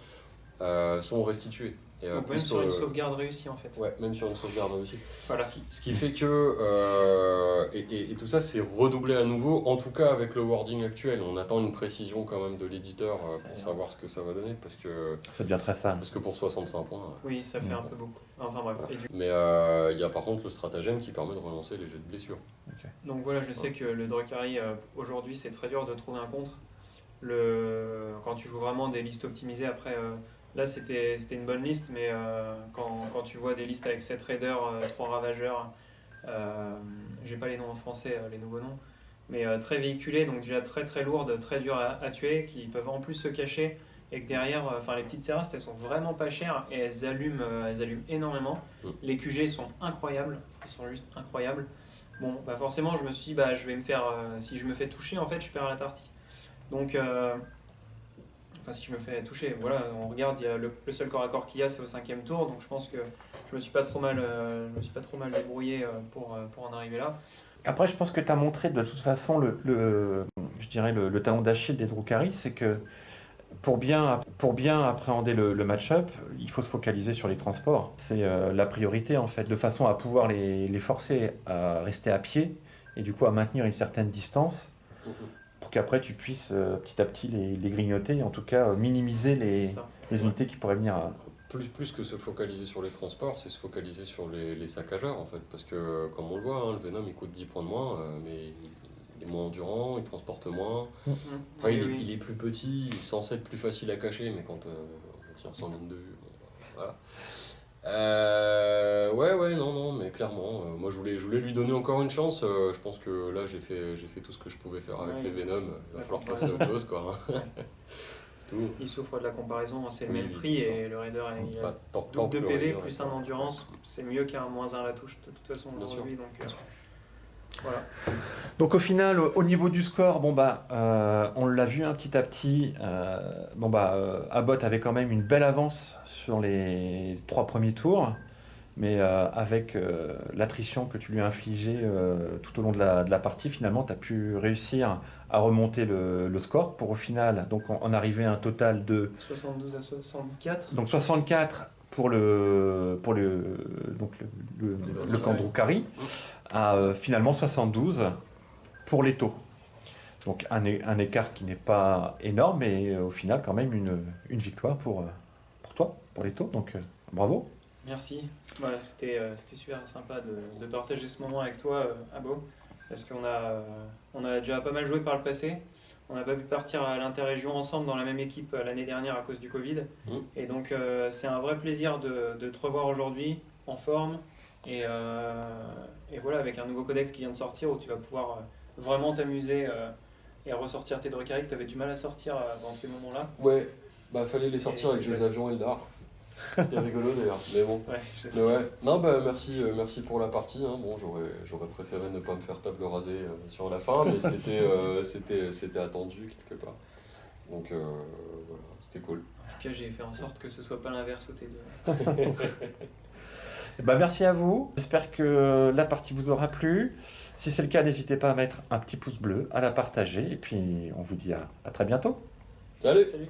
sont restituées. Et, Donc même sur une sauvegarde réussie en fait. Ouais, même sur une sauvegarde réussie. Voilà. Ce qui fait que, et tout ça c'est redoublé à nouveau, en tout cas avec le wording actuel. On attend une précision quand même de l'éditeur pour savoir ce que ça va donner, parce que Ça devient très sale. pour 65 points. Oui, ça fait un peu beaucoup. Enfin bref. Voilà. Et Mais il y a par contre le stratagème qui permet de relancer les jets de blessure. donc voilà, je sais que le Drukhari, aujourd'hui, c'est très dur de trouver un contre. Quand tu joues vraiment des listes optimisées, après, là c'était une bonne liste, mais quand tu vois des listes avec 7 raiders, 3 ravageurs, j'ai pas les noms en français, les nouveaux noms, mais très véhiculés, donc déjà très très lourdes, très dures à tuer, qui peuvent en plus se cacher, et que derrière, les petites Cérastes, elles sont vraiment pas chères, et elles allument énormément. Les QG sont incroyables, ils sont juste incroyables. Bon, bah forcément, je me suis dit, je vais me faire. Si je me fais toucher, en fait, je perds la partie. Donc, si je me fais toucher, voilà, on regarde, il y a le seul corps à corps qu'il y a, c'est au 5e tour, donc je pense que je me suis pas trop mal débrouillé pour en arriver là. Après, je pense que tu as montré de toute façon je dirais le talon d'Achille des Drukhari, c'est que pour bien appréhender le match-up, il faut se focaliser sur les transports. C'est la priorité en fait, de façon à pouvoir les forcer à rester à pied et du coup à maintenir une certaine distance pour qu'après tu puisses petit à petit les grignoter, en tout cas minimiser les unités qui pourraient venir à... Plus que se focaliser sur les transports, c'est se focaliser sur les saccageurs en fait, parce que comme on le voit, le Venom il coûte 10 points de moins, mais il est moins endurant, il transporte moins. Enfin, il est plus petit, il est censé être plus facile à cacher, mais quand on tire sans ligne de vue, voilà. Non, mais clairement, moi je voulais lui donner encore une chance. Je pense que là j'ai fait tout ce que je pouvais faire avec les Venom. Il va falloir passer à autre chose, quoi. C'est tout. Il souffre de la comparaison, c'est le même prix et le Raider il a double de PV plus 1 d'endurance, c'est mieux qu'un -1 à la touche de toute façon aujourd'hui. Donc voilà. Donc au final, au niveau du score, on l'a vu petit à petit. Abbott avait quand même une belle avance sur les 3 premiers tours, mais avec l'attrition que tu lui as infligée tout au long de la partie, finalement, tu as pu réussir à remonter le score pour au final donc en arriver à un total de 72 à 64. Donc 64 pour le camp Drukhari, à finalement 72 pour les taux. Donc un écart qui n'est pas énorme, mais au final quand même une victoire pour toi, pour les taux. Donc bravo. Merci. Voilà, c'était super sympa de partager ce moment avec toi, Abo, parce qu'on a déjà pas mal joué par le passé. On n'a pas pu partir à l'interrégion ensemble dans la même équipe l'année dernière à cause du Covid. Et donc c'est un vrai plaisir de te revoir aujourd'hui en forme. Et voilà, avec un nouveau codex qui vient de sortir où tu vas pouvoir vraiment t'amuser et ressortir tes Drukhari que tu avais du mal à sortir dans ces moments-là. Ouais, fallait les sortir avec des avions Eldar. C'était rigolo d'ailleurs, mais bon. Ouais, je sais. Mais ouais. Non, merci pour la partie. Hein. Bon, j'aurais préféré ne pas me faire table rasée sur la fin, mais c'était attendu quelque part. Donc voilà, c'était cool. En tout cas, j'ai fait en sorte que ce soit pas l'inverse au T2. Merci à vous. J'espère que la partie vous aura plu. Si c'est le cas, n'hésitez pas à mettre un petit pouce bleu, à la partager, et puis on vous dit à très bientôt. Salut. Salut.